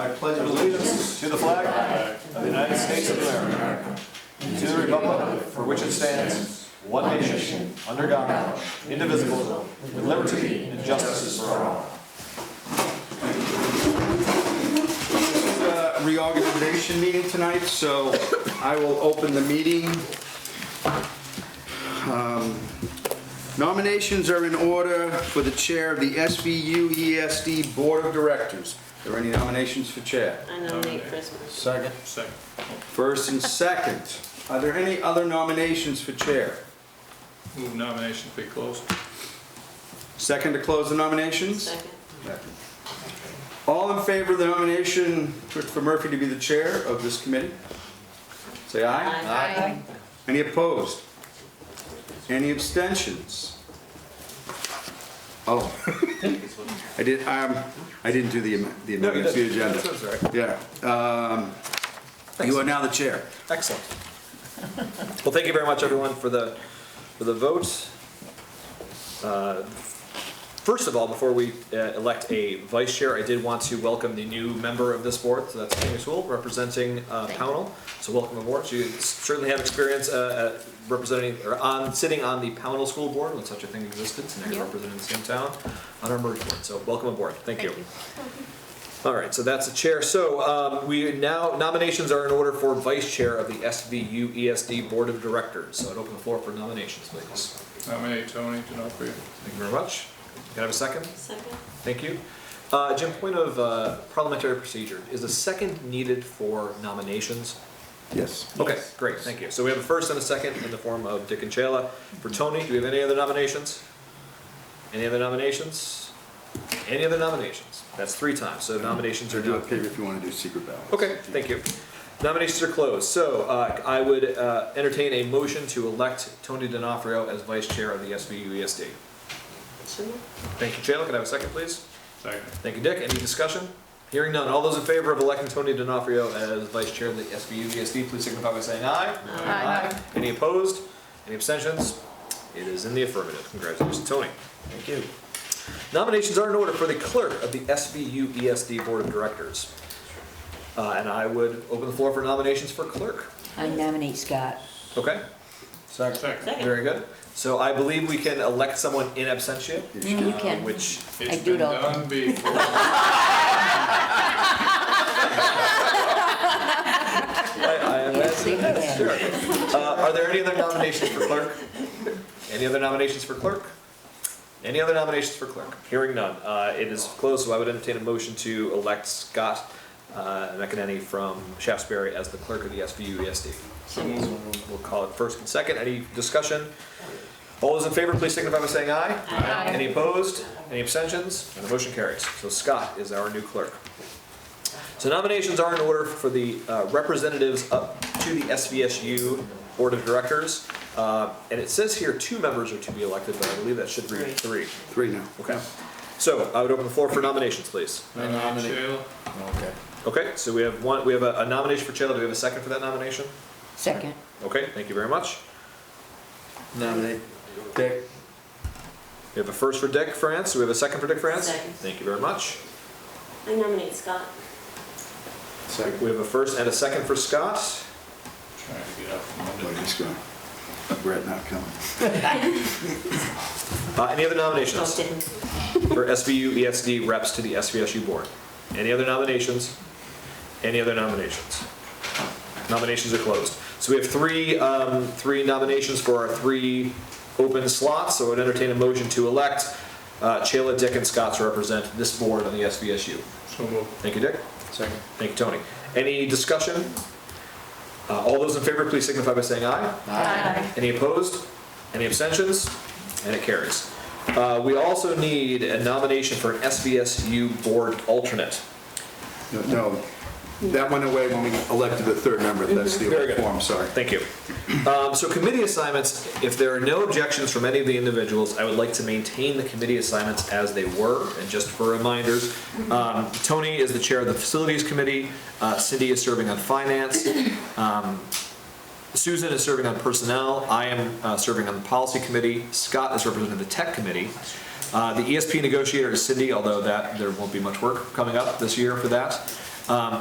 I pledge allegiance to the flag of the United States of America, and to the republic for which it stands, one nation, under God, indivisible, with liberty and justice for all. This is a reorganization meeting tonight, so I will open the meeting. Nominations are in order for the chair of the SVU ESD Board of Directors. Are there any nominations for chair? I nominate Chris. Second. First and second. Are there any other nominations for chair? Move nominations be closed. Second to close the nominations? Second. All in favor of the nomination for Murphy to be the chair of this committee? Say aye. Aye. Any opposed? Any abstentions? Oh, I didn't do the amendments to the agenda. That's all right. Yeah. You are now the chair. Excellent. Well, thank you very much, everyone, for the vote. First of all, before we elect a vice chair, I did want to welcome the new member of this board. So that's Amy Svuesd, representing Pownell. So welcome aboard. You certainly have experience representing or sitting on the Pownell School Board when such a thing existed. So now you're representing the same town on our merge board. So welcome aboard. Thank you. All right, so that's the chair. So nominations are in order for vice chair of the SVU ESD Board of Directors. So I'd open the floor for nominations, please. Nominate Tony D'Onofrio. Thank you very much. Can I have a second? Second. Thank you. Jim, point of parliamentary procedure. Is a second needed for nominations? Yes. Okay, great, thank you. So we have a first and a second in the form of Dick and Chayla. For Tony, do we have any other nominations? Any other nominations? Any other nominations? That's 3 times, so nominations are Do done. it if you want to do secret ballot. Okay, thank you. Nominations are closed. So I would entertain a motion to elect Tony D'Onofrio as vice chair of the SVU ESD. Thank you, Chayla. Can I have a second, please? Second. Thank you, Dick. Any discussion? Hearing none. All those in favor of electing Tony D'Onofrio as vice chair of the SVU ESD, please signify by saying aye. Aye. Any opposed? Any abstentions? It is in the affirmative. Congratulations, Tony. Thank you. Nominations are in order for the clerk of the SVU ESD Board of Directors. And I would open the floor for nominations for clerk. I nominate Scott. Okay, Second. very good. So I believe we can elect someone in absentia, You can. which I It's do been it all. done before. I imagine. Yeah. Sure. Are there any other nominations for clerk? Any other nominations for clerk? Any other nominations for clerk? Hearing none. It is closed, so I would entertain a motion to elect Scott McEnany from Shaftesbury as the clerk of the SVU ESD. So moved. We'll call it first and second. Any discussion? All those in favor, please signify by saying aye. Aye. Any opposed? Any abstentions? And the motion carries. So Scott is our new clerk. So nominations are in order for the representatives up to the SVSU Board of Directors. And it says here 2 members are to be elected, but I believe that should read 3. 3 now. Okay. So I would open the floor for nominations, please. Nominate Shayla. Okay. Okay, so we have a nomination for Chayla. Do we have a second for that nomination? Second. Okay, thank you very much. Nominate Dick. We have a first for Dick France. Do we have a second for Dick France? Second. Thank you very much. I nominate Scott. Second. We have a first and a second for Scott. Trying to get up from Oh, under. he's going. Brett not coming. Any other nominations Oh, didn't. for SVU ESD reps to the SVSU board? Any other nominations? Any other nominations? Nominations are closed. So we have three nominations for our 3 open slots. So I would entertain a motion to elect Chayla, Dick, and Scott to represent this board on the SVSU. So moved. Thank you, Dick. Second. Thank you, Tony. Any discussion? All those in favor, please signify by saying aye. Aye. Any opposed? Any abstentions? And it carries. We also need a nomination for an SVSU board alternate. No, that went away when we elected the 3rd member. That's the Very old good. form, sorry. Thank you. So committee assignments, if there are no objections from any of the individuals, I would like to maintain the committee assignments as they were. And just for reminders, Tony is the chair of the Facilities Committee. Cindy is serving on Finance. Susan is serving on Personnel. I am serving on the Policy Committee. Scott is representing the Tech Committee. The ESP negotiator is Cindy, although there won't be much work coming up this year for that.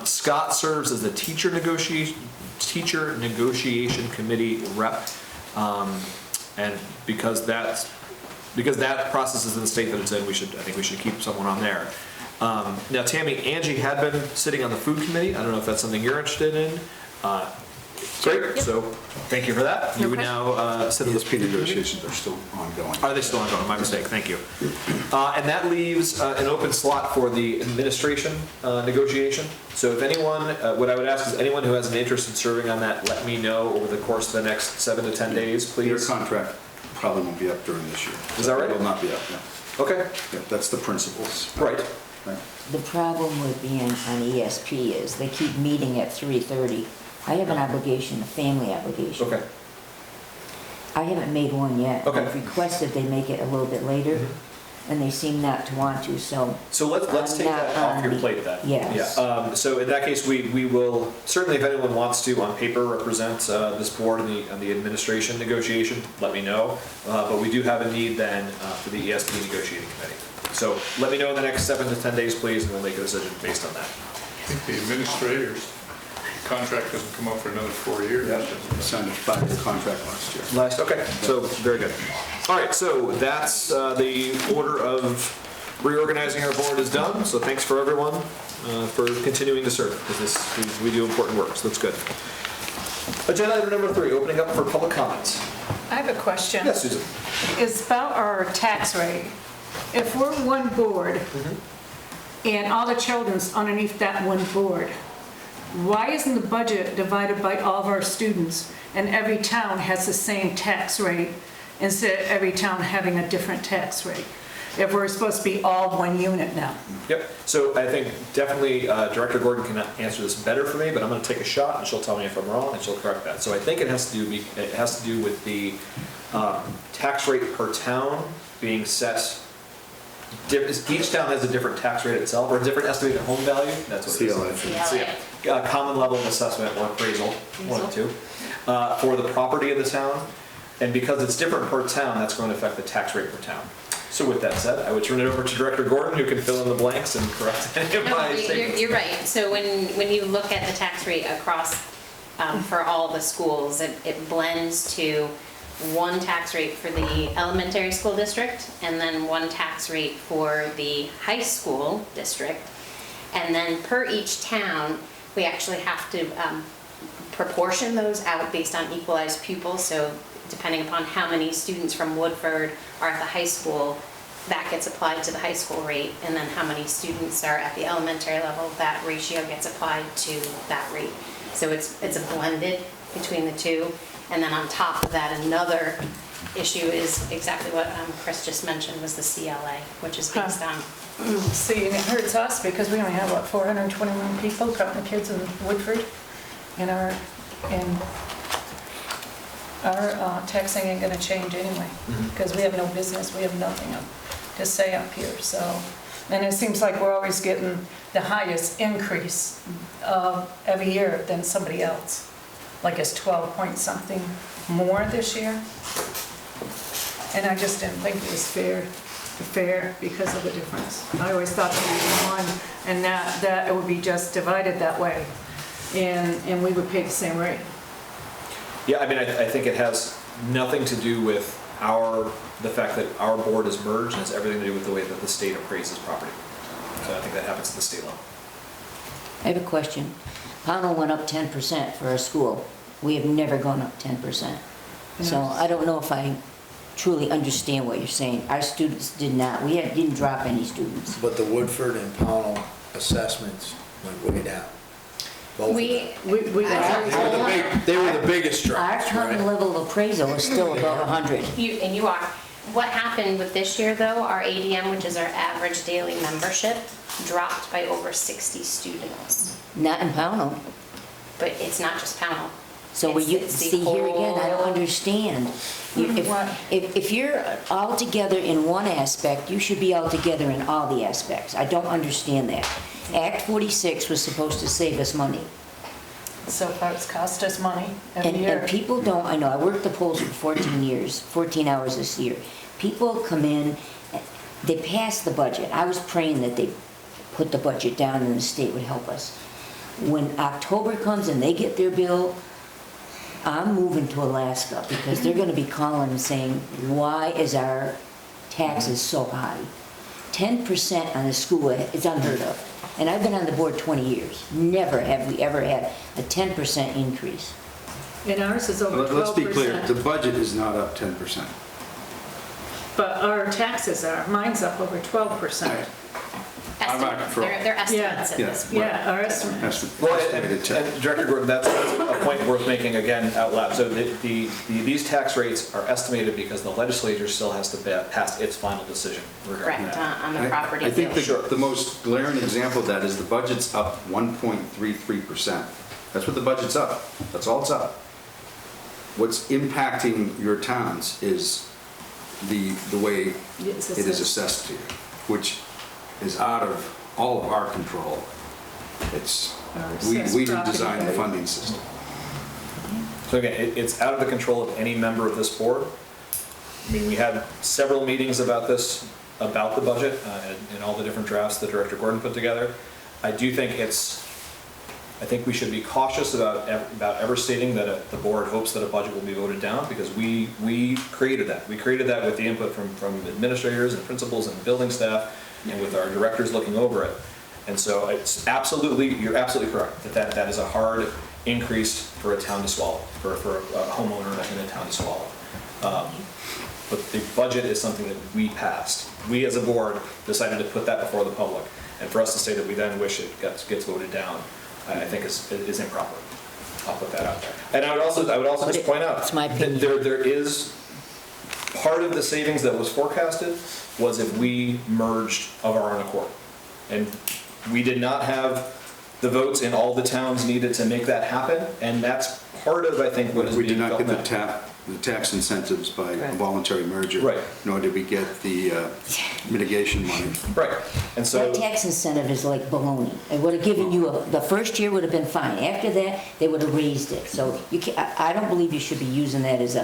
Scott serves as the teacher negotiation committee rep. And because that process is in the state that it's in, I think we should keep someone on there. Now, Tammy, Angie had been sitting on the food committee. I don't know if that's something you're interested in. Great, so thank you for that. You would now sit on the ESP negotiations are still ongoing. Are they still ongoing? My mistake, thank you. And that leaves an open slot for the administration negotiation. So if anyone, what I would ask is anyone who has an interest in serving on that, let me know over the course of the next 7 to 10 days, Your please. contract probably won't be up during this year. Is that right? It will not be up, yeah. Okay, Yeah, that's the principles. right. Right. The problem with being on ESP is they keep meeting at 3:30. I have an obligation, a family obligation. Okay. I haven't made one yet. Okay. I've requested they make it a little bit later, and they seem not to want to, so. So let's take that off your plate then. Yes. Yeah. So in that case, we will, certainly if anyone wants to on paper represent this board in the administration negotiation, let me know. But we do have a need then for the ESP negotiating committee. So let me know in the next 7 to 10 days, please, and we'll make a decision based on that. I think the administrator's contract doesn't come up for another 4 years. Yeah, we signed a 5-year contract last year. Okay, so very good. All right, so that's the order of reorganizing our board is done. So thanks for everyone for continuing to serve, because we do important work, so that's good. Agenda item number 3, opening up for public comments. I have a question. Yes, Susan. It's about our tax rate. If we're one board and all the children's underneath that one board, why isn't the budget divided by all of our students and every town has the same tax rate instead of every town having a different tax rate? If we're supposed to be all one unit now. Yep, so I think definitely Director Gordon can answer this better for me, but I'm gonna take a shot and she'll tell me if I'm wrong and she'll correct that. So I think it has to do with the tax rate per town being set. Each town has a different tax rate itself, or a different estimated home value, that's what it is. CLA. Common level of assessment or appraisal, one of the two, for the property of the town. And because it's different per town, that's going to affect the tax rate per town. So with that said, I would turn it over to Director Gordon, who can fill in the blanks and correct any of my statements. You're right. So when you look at the tax rate across, for all the schools, it blends to one tax rate for the elementary school district, and then one tax rate for the high school district. And then per each town, we actually have to proportion those out based on equalized pupils. So depending upon how many students from Woodford are at the high school, that gets applied to the high school rate. And then how many students are at the elementary level, that ratio gets applied to that rate. So it's a blended between the two. And then on top of that, another issue is exactly what Chris just mentioned, was the CLA, which is based on. See, and it hurts us because we only have, 421 people, counting the kids in Woodford. And our taxing ain't gonna change anyway, because we have no business, we have nothing to say up here, so. And it seems like we're always getting the highest increase every year than somebody else. Like it's 12 point something more this year. And I just didn't think it was fair because of the difference. I always thought there would be one, and that it would be just divided that way, and we would pay the same rate. Yeah, I mean, I think it has nothing to do with the fact that our board is merged, and has everything to do with the way that the state appraises property. So I think that happens at the state level. I have a question. Pownell went up 10% for our school. We have never gone up 10%. So I don't know if I truly understand what you're saying. Our students did not. We didn't drop any students. But the Woodford and Pownell assessments went way down. Both of them. They were the biggest Our drops, county right? level of appraisal is still above 100. You are. What happened with this year though, our ADM, which is our average daily membership, dropped by over 60 students. Not in Pownell. But it's not just Pownell. So It's- you it's the see here again, I don't whole- understand. Why? If you're all together in one aspect, you should be all together in all the aspects. I don't understand that. Act 46 was supposed to save us money. So far it's cost us money every And year. people don't, I know, I worked the polls for 14 years, 14 hours this year. People come in, they pass the budget. I was praying that they put the budget down and the state would help us. when October comes and they get their bill, I'm moving to Alaska because they're gonna be calling and saying, why is our taxes so high? 10% on a school is unheard of. And I've been on the board 20 years. Never have we ever had a 10% increase. And ours is over 12%. Let's be clear, the budget is not up 10%. But our taxes are, mine's up over 12%. I'm not Estimates, for- they're estimates at Yeah. this point. Yeah, our estimate. Well, and Estimated 10. and Director Gordon, that's a point worth making again out loud. So these tax rates are estimated because the legislature still has to pass its final decision regarding Correct, that. on the property. I think sale. the most glaring example of that is the budget's up 1.33%. That's what the budget's up. That's all it's up. What's impacting your towns is the way It's it is assessed to you, which is out of all of our control. It's, Our we assessed didn't property design the value. funding system. So again, it's out of the control of any member of this board. I mean, we had several meetings about this, about the budget, and all the different drafts that Director Gordon put together. I do think I think we should be cautious about ever stating that the board hopes that a budget will be voted down, because we created that. We created that with the input from administrators and principals and building staff, and with our directors looking over it. And so it's you're absolutely correct, that is a hard increase for a town to swallow, for a homeowner in a town to swallow. But the budget is something that we passed. We as a board decided to put that before the public, and for us to say that we then wish it gets voted down, I think is improper. I'll put that out there. And I would also just point out It's my that opinion. there is part of the savings that was forecasted was if we merged of our own accord. And we did not have the votes in all the towns needed to make that happen, and that's part of, I think, what is We being did not felt get now. the tax incentives by Right. voluntary merger. Right. Nor did we get the mitigation money. Right, and so. That tax incentive is like baloney. It would have given you, the first year would have been fine. After that, they would have raised it. So I don't believe you should be using that as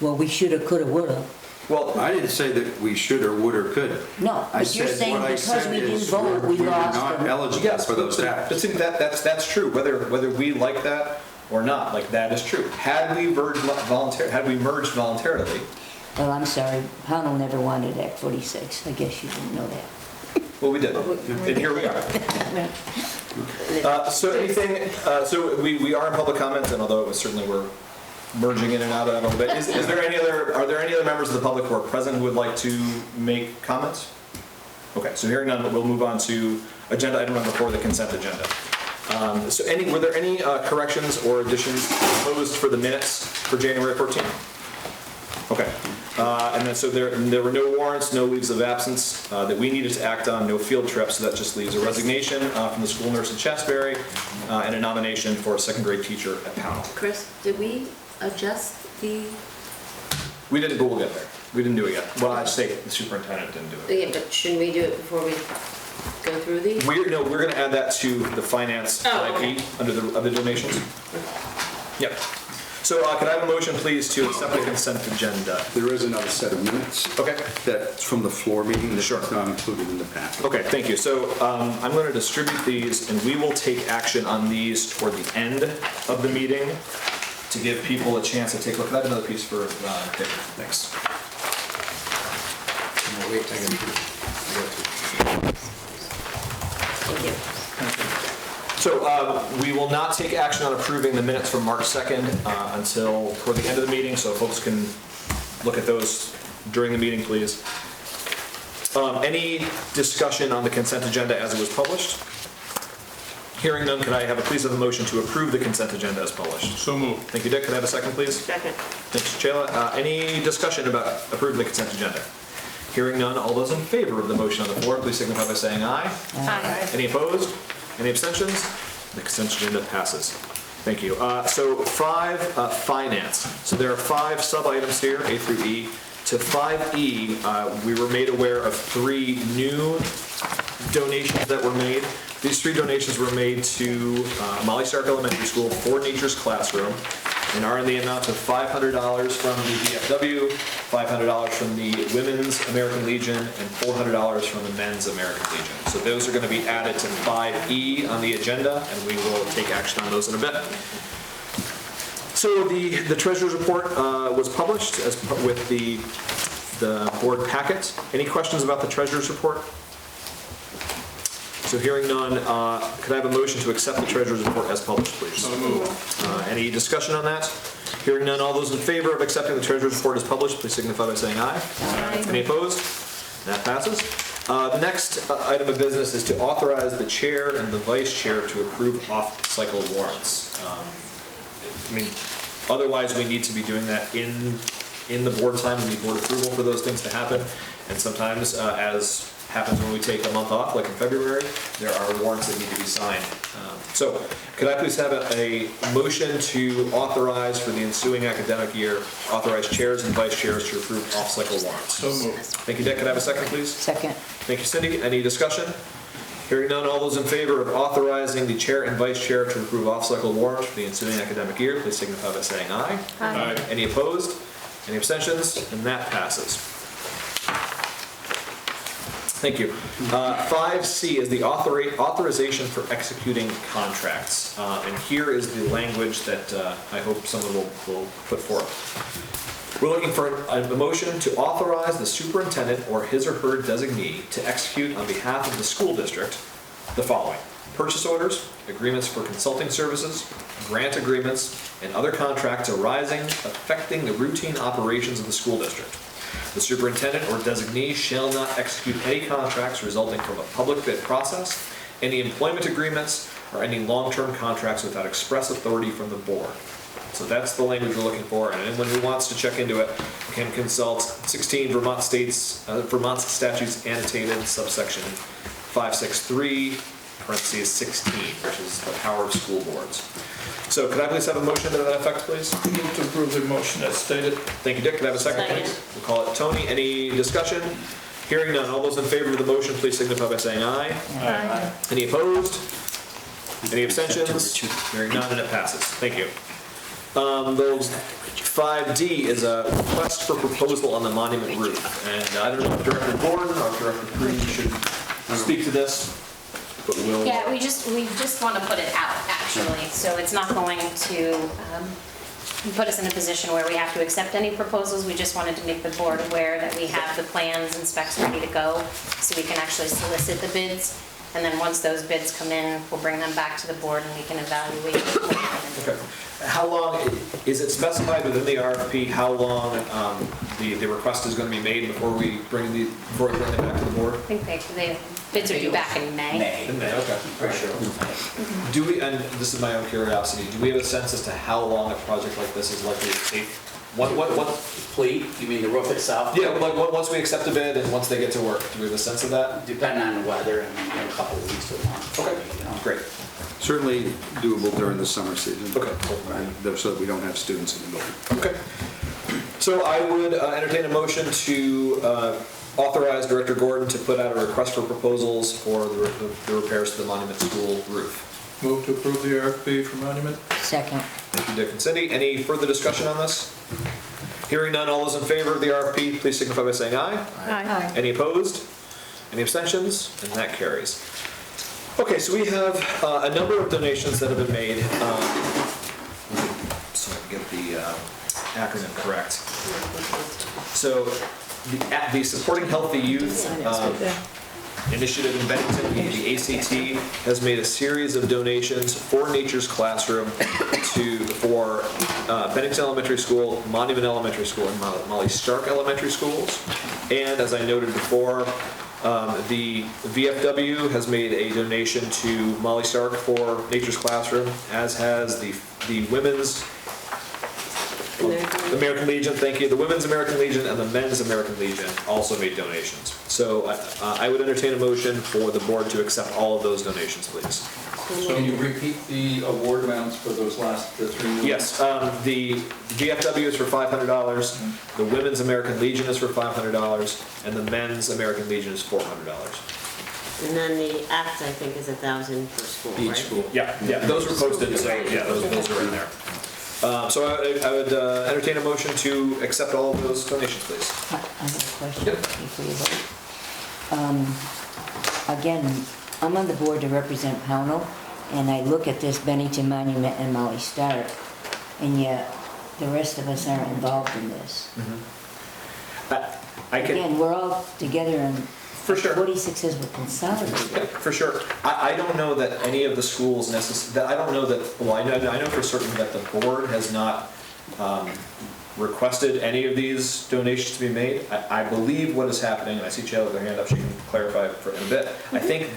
well, we shoulda, coulda, woulda. Well, I didn't say that we should or would or could. No, I but you're said saying what I because said we didn't is vote, we we were lost. not them. eligible yes, for those but taxes. see, that's true, whether we like that or not, like, that is true. Had we merged voluntarily, Well, I'm sorry, Pownell never wanted Act 46. I guess you didn't know that. well, we did, and here we are. So we are in public comment, and although it was certainly we're merging in and out of that a little bit, are there any other members of the public who are present who would like to make comments? Okay, so hearing none, we'll move on to agenda item number 4, the consent agenda. Were there any corrections or additions proposed for the minutes for January 14th? Okay. And then, so there were no warrants, no leaves of absence that we needed to act on, no field trips, so that just leaves a resignation from the school nurse at Shasberry and a nomination for a second grade teacher at Pownell. Chris, did we adjust the, We didn't, but we'll get there. We didn't do it yet. Well, I'd say the superintendent didn't do it. yeah, but shouldn't we do it before we go through these? We're going to add that to the finance Oh, IP okay. under the other donations. Yep. So can I have a motion, please, to accept the consent agenda? There is another set of minutes Okay. that's from the floor meeting that's Sure. not included in the packet. Okay, thank you. So I'm going to distribute these, and we will take action on these toward the end of the meeting to give people a chance to take a look. Can I have another piece for Dick? Thanks. No, wait, I got Thank you. So we will not take action on approving the minutes from March 2nd until toward the end of the meeting, so folks can look at those during the meeting, please. Any discussion on the consent agenda as it was published? Hearing none, could I have a motion to approve the consent agenda as published? So moved. Thank you, Dick. Could I have a second, please? Second. Thanks, Chayla. Any discussion about approving the consent agenda? Hearing none, all those in favor of the motion on the floor, please signify by saying aye. Aye. Any opposed? Any abstentions? The consent agenda passes. Thank you. So 5, finance. So there are 5 sub-items here, A through E. To 5E, we were made aware of 3 new donations that were made. These 3 donations were made to Molly Stark Elementary School for Nature's Classroom. and are in the amount of $500 from the VFW, $500 from the Women's American Legion, and $400 from the Men's American Legion. So those are going to be added to 5E on the agenda, and we will take action on those in a bit. So the treasurer's report was published with the board packet. Any questions about the treasurer's report? So hearing none, could I have a motion to accept the treasurer's report as published, please? So moved. Any discussion on that? Hearing none, all those in favor of accepting the treasurer's report as published, please signify by saying aye. Aye. Any opposed? That passes. The next item of business is to authorize the chair and the vice chair to approve off-cycle warrants. I mean, otherwise we need to be doing that in the board time. We need board approval for those things to happen. And sometimes, as happens when we take a month off, like in February, there are warrants that need to be signed. So could I please have a motion to authorize for the ensuing academic year, authorize chairs and vice chairs to approve off-cycle warrants? So moved. Thank you, Dick. Could I have a second, please? Second. Thank you, Cindy. Any discussion? Hearing none, all those in favor of authorizing the chair and vice chair to approve off-cycle warrants for the ensuing academic year, please signify by saying aye. Aye. Any opposed? Any abstentions? And that passes. Thank you. 5C is the authorization for executing contracts. And here is the language that I hope someone will put forth. We're looking for a motion to authorize the superintendent or his or her designee to execute on behalf of the school district the following: purchase orders, agreements for consulting services, grant agreements, and other contracts arising affecting the routine operations of the school district. The superintendent or designee shall not execute any contracts resulting from a public bid process, any employment agreements, or any long-term contracts without express authority from the board. So that's the language we're looking for, and anyone who wants to check into it can consult 16 Vermont statutes annotated subsection 563, parentheses 16, which is the power of school boards. So could I please have a motion to that effect, please? Move to approve the motion as stated. Thank you, Dick. Could I have a second, Second. please? We'll call it Tony. Any discussion? Hearing none. All those in favor of the motion, please signify by saying aye. Aye. Any opposed? Any abstentions? Hearing none, and it passes. Thank you. Those 5D is a request for proposal on the monument roof. And I don't know if Director Gordon or Director Green should speak to this, but we'll... Yeah, we just want to put it out, actually, so it's not going to put us in a position where we have to accept any proposals. We just wanted to make the board aware that we have the plans and specs ready to go, so we can actually solicit the bids. And then once those bids come in, we'll bring them back to the board and we can evaluate the plan. Okay. How long, is it specified within the RFP how long the request is going to be made before we bring them back to the board? I think the bids are due back in May. In May, okay. Pretty sure. Do we, and this is my own curiosity, do we have a sense as to how long a project like this is likely to take? What? Complete, you mean the roof itself? Yeah, like once we accept a bid and once they get to work, do we have a sense of that? Depending on the weather, and a couple of weeks to a month. Okay, you know. great. Certainly doable during the summer season. Okay. So that we don't have students in the building. Okay. So I would entertain a motion to authorize Director Gordon to put out a request for proposals for the repairs to the Monument School roof. Move to approve the RFP for monument. Second. Thank you, Dick and Cindy. Any further discussion on this? Hearing none, all those in favor of the RFP, please signify by saying aye. Aye. Any opposed? Any abstentions? And that carries. Okay, so we have a number of donations that have been made. So I can get the acronym correct. So the Supporting Healthy Youth initiative in Bennington, the ACT, has made a series of donations for Nature's Classroom for Bennington Elementary School, Monument Elementary School, and Molly Stark Elementary Schools. And as I noted before, the VFW has made a donation to Molly Stark for Nature's Classroom, as has the Women's American Legion, thank you. The Women's American Legion and the Men's American Legion also made donations. So I would entertain a motion for the board to accept all of those donations, please. Can you repeat the award amounts for those last three? Yes, the VFW is for $500, the Women's American Legion is for $500, and the Men's American Legion is $400. And then the act, I think, is 1,000 per school, right? Each school. Yeah, those were posted, so yeah, those are in there. So I would entertain a motion to accept all of those donations, please. I have a question Yep. before you vote. Again, I'm on the board to represent Pownell, and I look at this Bennington Monument and Molly Stark, and yet the rest of us aren't involved in this. I can, Again, we're all together and for sure. 46 says we're consolidated. Yeah, for sure. I don't know that any of the schools I don't know that, well, I know for certain that the board has not requested any of these donations to be made. I believe what is happening, and I see Chad with her hand up, she can clarify in a bit. I think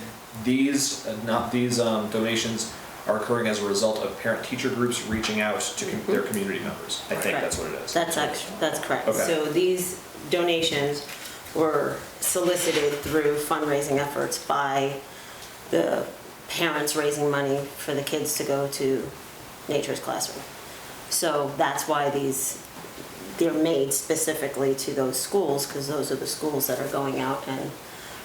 these donations are occurring as a result of parent-teacher groups reaching out to their community members. I think that's what it is. That's correct. Okay. So these donations were solicited through fundraising efforts by the parents raising money for the kids to go to Nature's Classroom. So that's why they're made specifically to those schools, because those are the schools that are going out and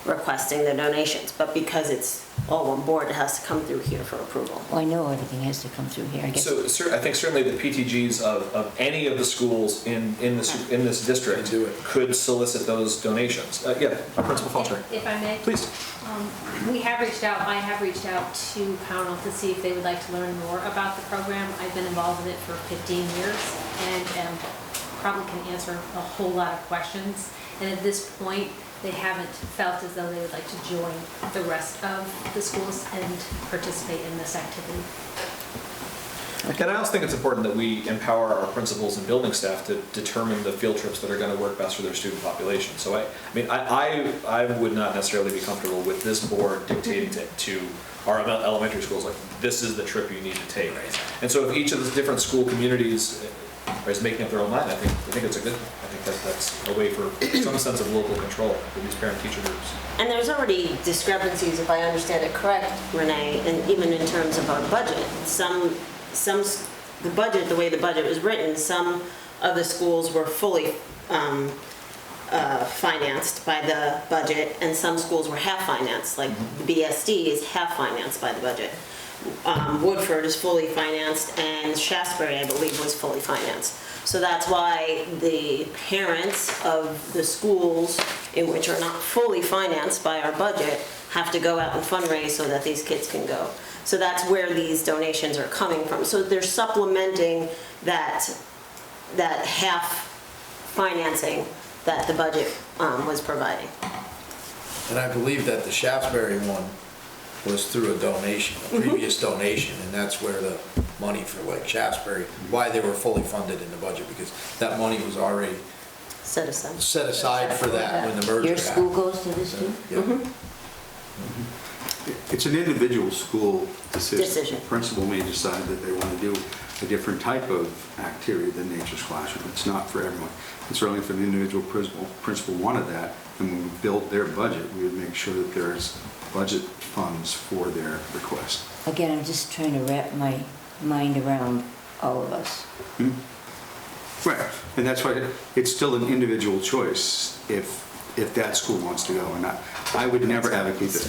requesting the donations. But because it's all on board, it has to come through here for approval. Well, I know everything has to come through here, I guess. So I think certainly the PTGs of any of the schools in this district Can do it. could solicit those donations. Yeah, Principal Foster. If I may? Please. I have reached out to Pownell to see if they would like to learn more about the program. I've been involved in it for 15 years and probably can answer a whole lot of questions. And at this point, they haven't felt as though they would like to join the rest of the schools and participate in this activity. And I also think it's important that we empower our principals and building staff to determine the field trips that are going to work best for their student population. So I would not necessarily be comfortable with this board dictating to our elementary schools, like, this is the trip you need to take. And so if each of the different school communities is making up their own mind, I think it's that's a way for some sense of local control for these parent-teacher groups. And there's already discrepancies, if I understand it correct, Renee, and even in terms of our budget. The way the budget was written, some of the schools were fully financed by the budget, and some schools were half financed, like the BSD is half financed by the budget. Woodford is fully financed, and Shaftesbury, I believe, was fully financed. So that's why the parents of the schools in which are not fully financed by our budget have to go out and fundraise so that these kids can go. So that's where these donations are coming from. So they're supplementing that half financing that the budget was providing. And I believe that the Shaftesbury one was through a donation, a previous donation, and that's where the money for like Shaftesbury, why they were fully funded in the budget, because that money was already Set aside. set aside for that when the merger Your school happened. goes to this too? Yeah. It's an individual school decision. Decision. Principal may decide that they want to do a different type of activity than Nature's Classroom. It's not for everyone. And certainly if an individual principal wanted that, and when we build their budget, we would make sure that there's budget funds for their request. Again, I'm just trying to wrap my mind around all of us. Right, and that's why it's still an individual choice if that school wants to go or not. I would never advocate that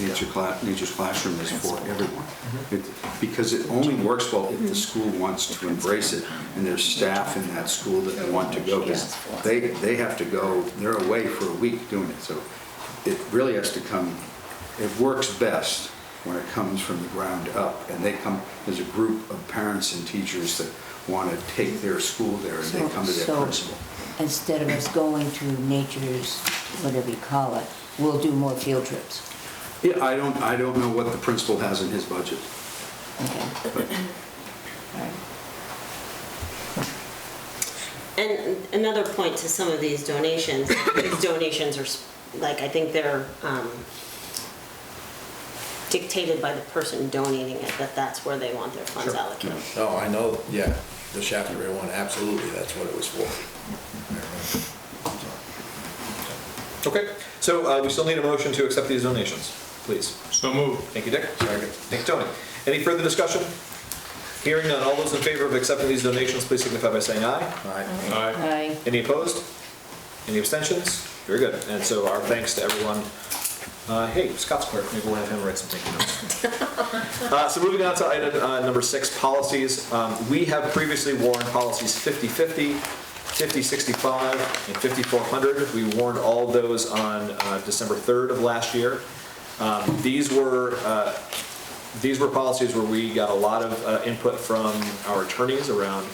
Nature's Classroom is for everyone. Because it only works well if the school wants to embrace it and there's staff in that school that want to go. Because they have to go, they're away for a week doing it. So it really has to come, it works best when it comes from the ground up. And they come as a group of parents and teachers that want to take their school there and they come to their principal. Instead of us going to Nature's, whatever you call it, we'll do more field trips. Yeah, I don't know what the principal has in his budget. Okay. All right. And another point to some of these donations are, like, I think they're dictated by the person donating it, that that's where they want their funds allocated. No, I know, yeah, the Shaftesbury one, absolutely, that's what it was for. Okay, so we still need a motion to accept these donations, please. So moved. Thank you, Dick. Thanks, Tony. Any further discussion? Hearing none, all those in favor of accepting these donations, please signify by saying aye. Aye. Aye. Any opposed? Any abstentions? Very good. And so our thanks to everyone Hey, Scott's clerk, maybe we'll have him write some thank you notes. So moving on to item number 6, policies. We have previously warned policies 5050, 5065, and 5400. We warned all of those on December 3rd of last year. These were policies where we got a lot of input from our attorneys around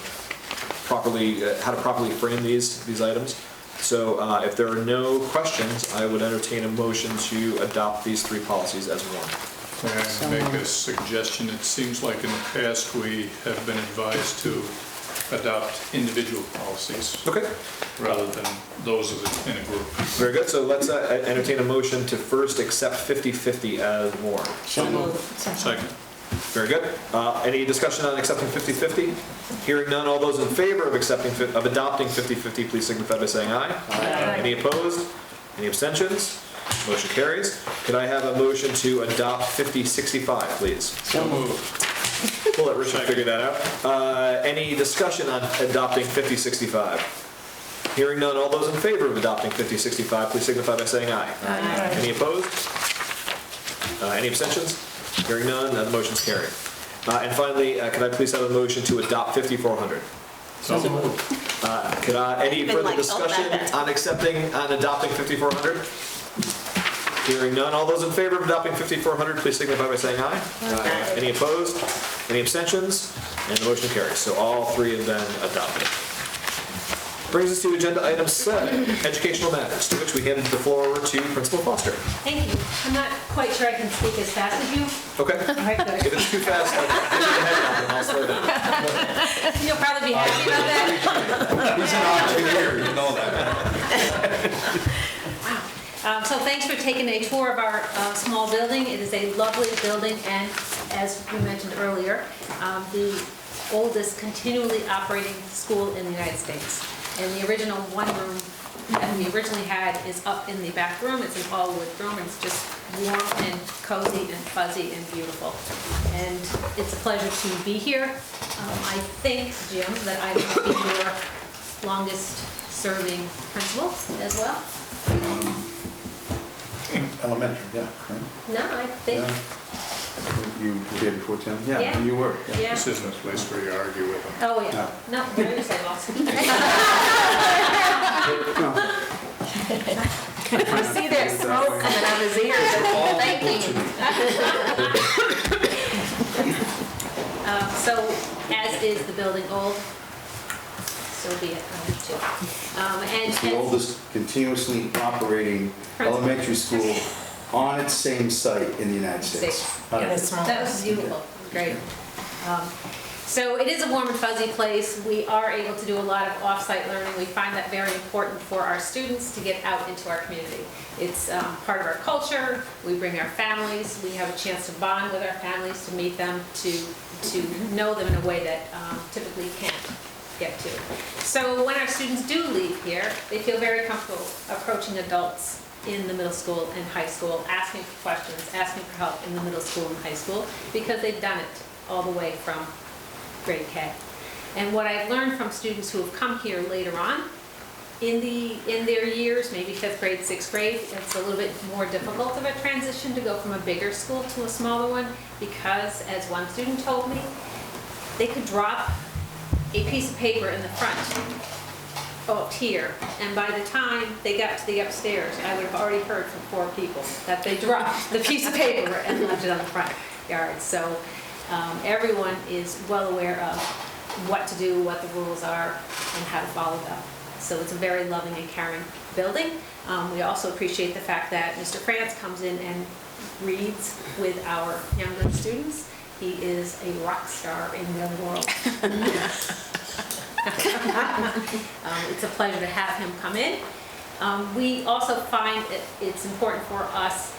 properly how to properly frame these items. So if there are no questions, I would entertain a motion to adopt these 3 policies as warned. May I make a suggestion? It seems like in the past, we have been advised to adopt individual policies Okay. rather than those in a group. Very good. So let's entertain a motion to first accept 5050 as warned. So moved. Second. Very good. Any discussion on accepting 5050? Hearing none, all those in favor of adopting 5050, please signify by saying aye. Aye. Any opposed? Any abstentions? Motion carries. Could I have a motion to adopt 5065, please? So moved. We'll let Richard figure that out. Any discussion on adopting 5065? Hearing none, all those in favor of adopting 5065, please signify by saying aye. Aye. Any opposed? Any abstentions? Hearing none, the motion's carried. And finally, could I please have a motion to adopt 5400? So moved. Any Even further like, oh, discussion that. on adopting 5400? Hearing none, all those in favor of adopting 5400, please signify by saying aye. Aye. Any opposed? Any abstentions? And the motion carries. So all 3 have been adopted. Brings us to agenda item 7, educational matters, to which we hand the floor over to Principal Foster. Thank you. I'm not quite sure I can speak as fast as you. Okay? All right, good. If it's too fast, I'll get your head down and I'll slow down. You'll probably be happy about that. He's an engineer, you know that. So thanks for taking a tour of our small building. It is a lovely building, and as we mentioned earlier, the oldest continually operating school in the United States. And the original one room that we originally had is up in the back room. It's an all-wood room, and it's just warm and cozy and fuzzy and beautiful. And it's a pleasure to be here. I think, Jim, that I will be your longest-serving principal as well. Elementary, yeah, right? No, I think, You were here before, Tim? Yeah. You were. yeah. This isn't a place where you argue with them. Oh, yeah. No, very say boss. I see there's smoke coming out of his ears. Thanking him. So, as is the building old, so be it, too. It's the oldest continuously operating elementary school on its same site in the United States. Yeah, it's small. That was beautiful, great. So it is a warm and fuzzy place. We are able to do a lot of off-site learning. We find that very important for our students to get out into our community. It's part of our culture. We bring our families. We have a chance to bond with our families, to meet them, to know them in a way that typically can't get to. So when our students do leave here, they feel very comfortable approaching adults in the middle school and high school, asking for questions, asking for help in the middle school and high school, because they've done it all the way from grade K. And what I've learned from students who have come here later on, in their years, maybe 5th grade, 6th grade, it's a little bit more difficult of a transition to go from a bigger school to a smaller one, because, as one student told me, they could drop a piece of paper in the front up here, and by the time they got to the upstairs, I would have already heard from 4 people that they dropped the piece of paper and left it on the front yard. So everyone is well aware of what to do, what the rules are, and how to follow them. So it's a very loving and caring building. We also appreciate the fact that Mr. France comes in and reads with our younger students. He is a rock star in the other world. It's a pleasure to have him come in. We also find it's important for us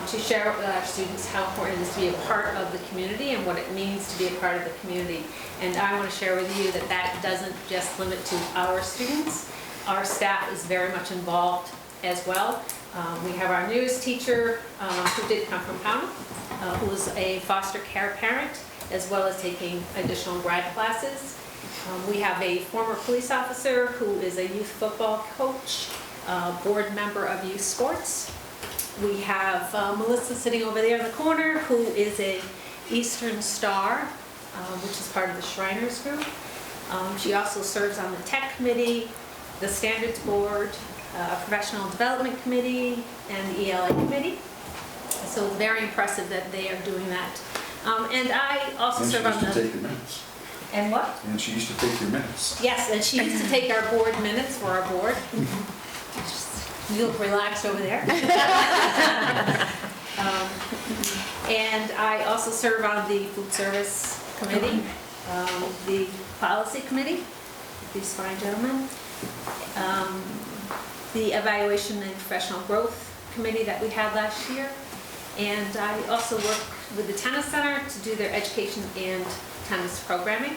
to share with our students how important it is to be a part of the community and what it means to be a part of the community. And I want to share with you that that doesn't just limit to our students. Our staff is very much involved as well. We have our newest teacher who did come from Pownell, who is a foster care parent, as well as taking additional grad classes. We have a former police officer who is a youth football coach, board member of youth sports. we have Melissa sitting over there in the corner, who is a Eastern Star, which is part of the Shriners Group. She also serves on the Tech Committee, the Standards Board, Professional Development Committee, and the ELA Committee. So very impressive that they are doing that. And I also And she serve on used to the... take your minutes. And what? And she used to take your minutes. Yes, and she used to take our board minutes for our board. You look relaxed over there. And I also serve on the Food Service Committee, the Policy Committee, these fine gentlemen, the Evaluation and Professional Growth Committee that we had last year, and I also work with the Tennis Center to do their education and tennis programming.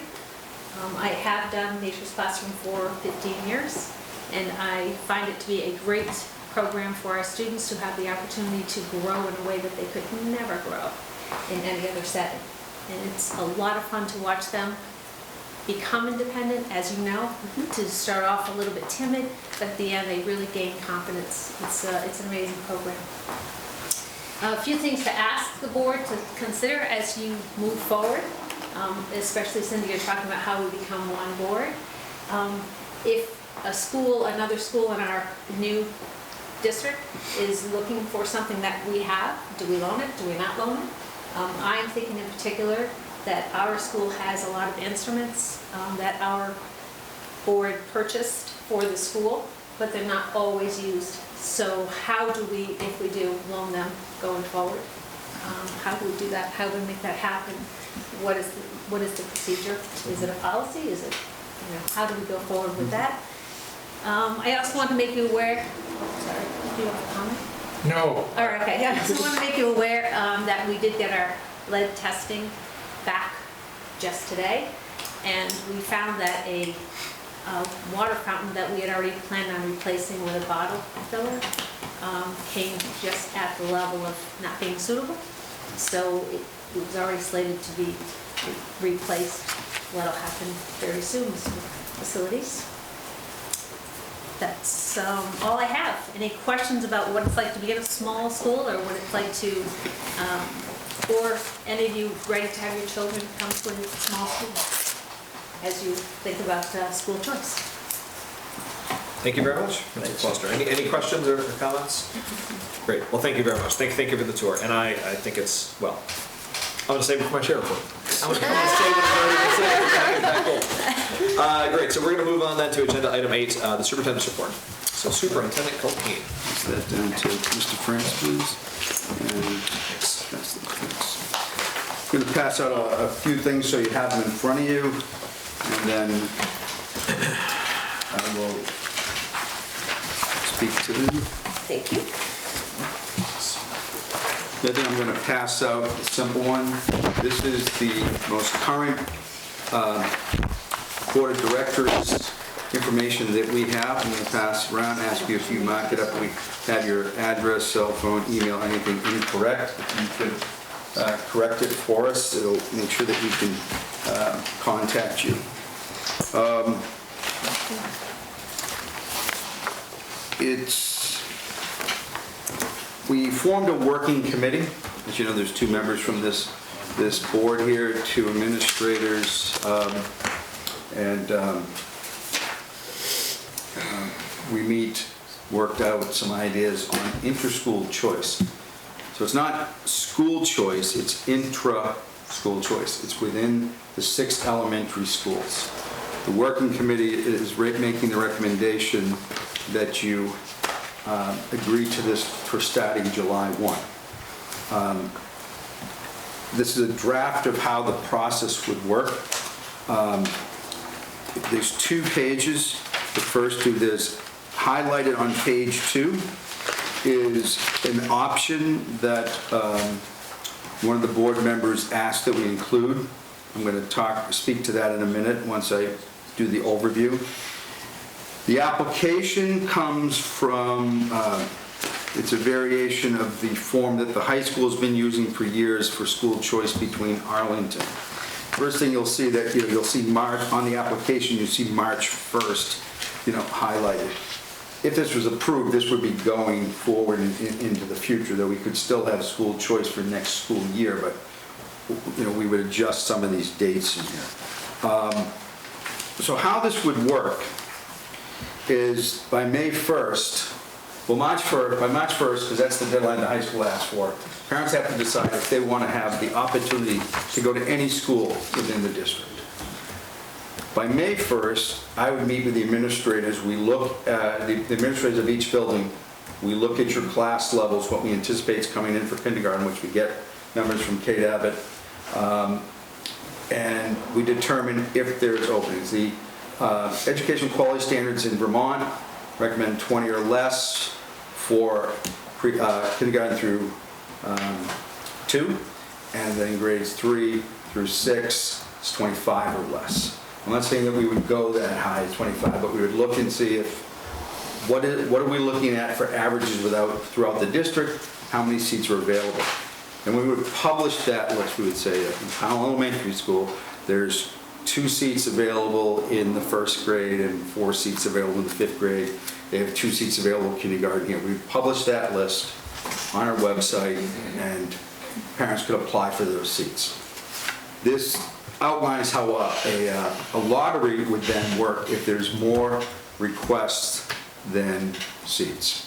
I have done Nature's Classroom for 15 years, and I find it to be a great program for our students to have the opportunity to grow in a way that they could never grow in any other setting. And it's a lot of fun to watch them become independent, as you know, to start off a little bit timid, but at the end they really gain confidence. It's an amazing program. A few things to ask the board to consider as you move forward, especially Cindy, you're talking about how we become one board. If a school, another school in our new district is looking for something that we have, do we loan it, do we not loan it? I'm thinking in particular that our school has a lot of instruments that our board purchased for the school, but they're not always used. So how do we, if we do, loan them going forward? How do we do that? How do we make that happen? What is the procedure? Is it a policy? Is it, how do we go forward with that? I also want to make you aware, sorry, do you have a comment? No. All right, okay, yeah, I just want to make you aware that we did get our lead testing back just today, and we found that a water fountain that we had already planned on replacing with a bottle filler came just at the level of not being suitable. So it was already slated to be replaced. That'll happen very soon with facilities. That's all I have. Any questions about what it's like to be in a small school, or what it's like to, or any of you ready to have your children come to a small school as you think about school choice? Thank you very much, Mr. Foster. Any questions or comments? Great. Well, thank you very much. Thank you for the tour. And I think it's, well, I'm going to save it for my share report. I'm going to say what I've already said. Great. So we're going to move on then to agenda item 8, the superintendent's report. So Superintendent Culkeen. Pass that down to Mr. France, please. And pass that, thanks. I'm going to pass out a few things so you have them in front of you, and then I will speak to them. Thank you. The other thing I'm going to pass out, a simple one. This is the most current Board of Directors information that we have. I'm going to pass around, ask you if you mark it up. We have your address, cell phone, email, anything incorrect. If you could correct it for us, it'll make sure that we can contact you. We formed a working committee. As you know, there's 2 members from this board here, 2 administrators, and we worked out some ideas on inter-school choice. So it's not school choice, it's intra-school choice. It's within the 6 elementary schools. The working committee is making the recommendation that you agree to this for starting July 1. This is a draft of how the process would work. There's 2 pages. The first 2, there's highlighted on page 2 is an option that one of the board members asked that we include. I'm going to speak to that in a minute once I do the overview. The application comes from, it's a variation of the form that the high school has been using for years for school choice between Arlington. First thing you'll see that, you'll see March, on the application, you see March 1st, highlighted. if this was approved, this would be going forward into the future, that we could still have school choice for next school year, but, you know, we would adjust some of these dates in here. So how this would work is by May 1st, well, by March 1st, because that's the deadline the high school asked for, parents have to decide if they want to have the opportunity to go to any school within the district. By May 1st, I would meet with the administrators. We look at the administrators of each building. We look at your class levels, what we anticipate is coming in for kindergarten, which we get numbers from Kate Abbott. And we determine if there's openings. The education quality standards in Vermont recommend 20 or less for kindergarten through 2, and then grades 3 through 6 is 25 or less. I'm not saying that we would go that high, 25, but we would look and see if, what are we looking at for averages throughout the district, how many seats are available. And we would publish that list. We would say that in Powell Elementary School, there's 2 seats available in the 1st grade and 4 seats available in the 5th grade. They have 2 seats available in kindergarten here. We would publish that list on our website, and parents could apply for those seats. This outlines how a lottery would then work if there's more requests than seats.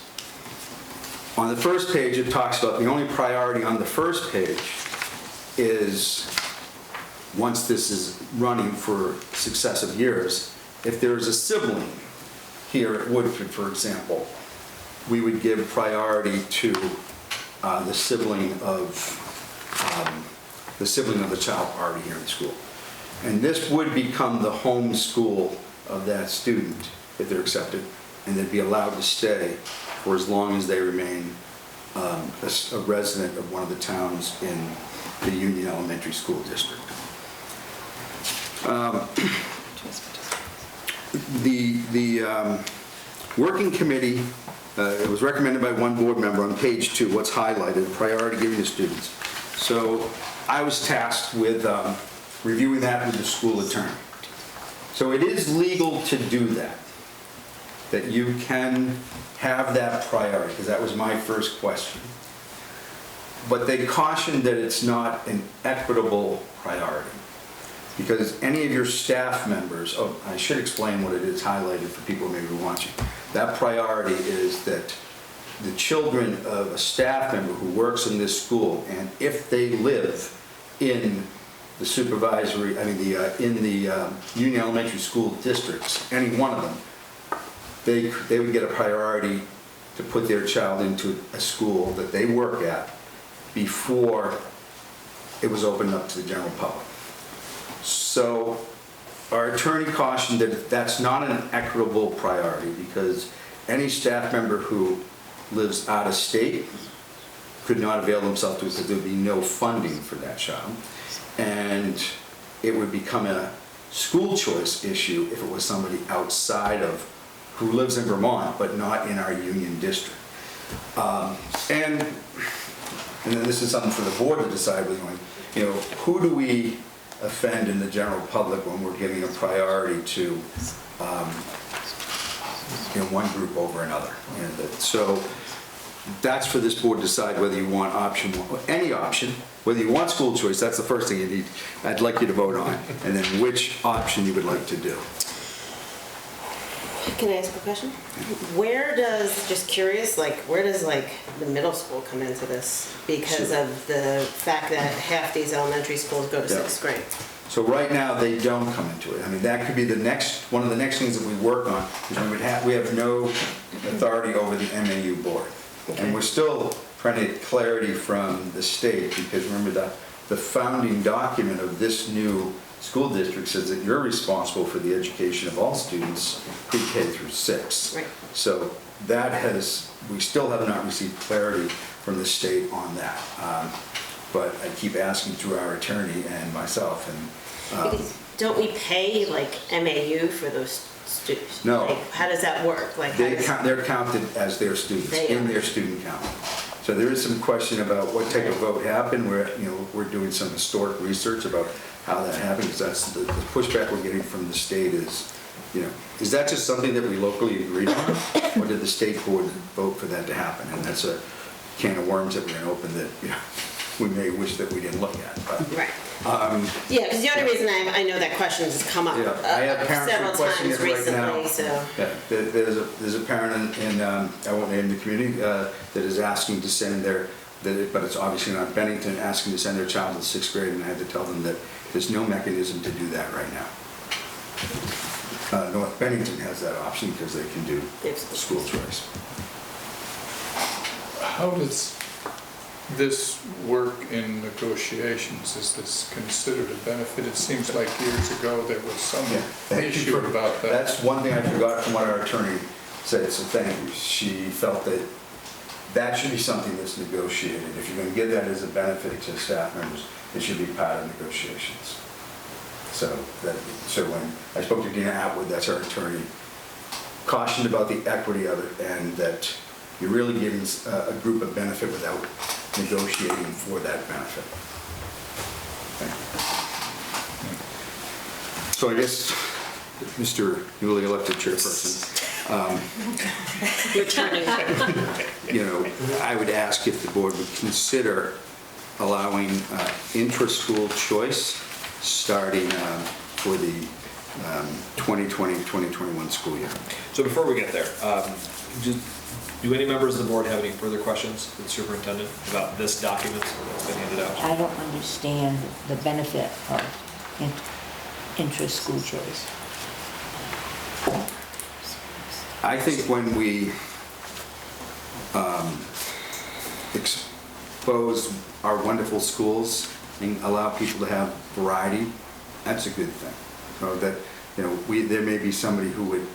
On the first page, it talks about the only priority on the first page is, once this is running for successive years, if there's a sibling here at Woodford, for example, we would give priority to the sibling of the child already here in school. And this would become the home school of that student if they're accepted, and they'd be allowed to stay for as long as they remain a resident of one of the towns in the Union Elementary School District. The working committee, it was recommended by one board member on page 2, what's highlighted, priority given to students. So I was tasked with reviewing that with the school attorney. So it is legal to do that you can have that priority, because that was my first question. But they cautioned that it's not an equitable priority, because any of your staff members, oh, I should explain what it is highlighted for people who may be watching. That priority is that the children of a staff member who works in this school, and if they live in the supervisory, in the Union Elementary School districts, any one of them, they would get a priority to put their child into a school that they work at before it was opened up to the general public. So our attorney cautioned that that's not an equitable priority, because any staff member who lives out of state could not avail themselves to it, because there would be no funding for that child. And it would become a school choice issue if it was somebody outside of, who lives in Vermont, but not in our union district. And then this is something for the board to decide with, who do we offend in the general public when we're giving a priority to one group over another. So that's for this board to decide whether you want option one, any option, whether you want school choice, that's the first thing you need. I'd like you to vote on, and then which option you would like to do. Can I ask a question? Where does, just curious, where does the middle school come into this? Because of the fact that half these elementary schools go to 6th grade. So right now, they don't come into it. That could be one of the next things that we work on, is we have no authority over the MAU board. Okay. And we're still trying to get clarity from the state, because remember the founding document of this new school district says that you're responsible for the education of all students pre-K through 6. Right. So we still have not received clarity from the state on that. But I keep asking through our attorney and myself. Because don't we pay MAU for those students? No. How does that work? They're counted as their students in their student count. So there is some question about what type of vote happened. We're doing some historic research about how that happened, because that's the pushback we're getting from the state is is that just something that we locally agreed on? Or did the state board vote for that to happen? And that's a can of worms that we're gonna open that, we may wish that we didn't look at, but. Right. Yeah, because the only reason I know that question has come up Yeah, I have parents several requesting times it right now. recently, so. Yeah, there's a parent in, I won't name the community, that is asking to send but it's obviously not Bennington, asking to send their child to the 6th grade, and I had to tell them that there's no mechanism to do that right now. North Bennington has that option because they can do school choice. How does this work in negotiations? Is this considered a benefit? It seems like years ago there was some issue about that. That's one thing I forgot from what our attorney said, so thank you. She felt that that should be something that's negotiated. If you're going to give that as a benefit to staff members, it should be part of negotiations. So when I spoke to Dina Atwood, that's our attorney, cautioned about the equity of it and that you're really giving a group a benefit without negotiating for that benefit. So I guess, Mr. newly elected chairperson, I would ask if the board would consider allowing intra-school choice starting for the 2020-2021 school year. So before we get there, do any members of the board have any further questions for the superintendent about this document that's been handed out? I don't understand the benefit of intra-school choice. I think when we expose our wonderful schools and allow people to have variety, that's a good thing. So that, there may be somebody who would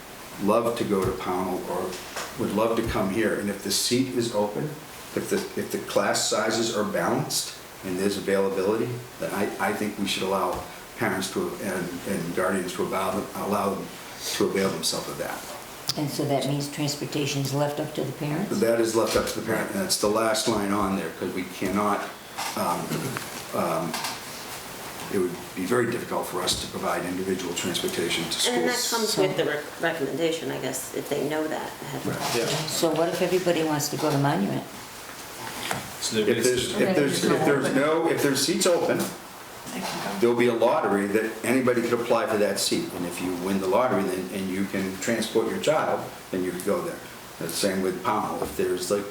love to go to Pownell or would love to come here, and if the seat is open, if the class sizes are balanced and there's availability, then I think we should allow parents and guardians to allow them to avail themselves of that. And so that means transportation is left up to the parents? That is left up to the parent, and that's the last line on there, because we cannot, it would be very difficult for us to provide individual transportation to schools. And that comes with the recommendation, I guess, if they know that ahead of time. Yeah. So what if everybody wants to go to Monument? So If there's seats open, there'll be a lottery that anybody could apply for that seat. And if you win the lottery and you can transport your child, then you could go there. The same with Pownell. If there's like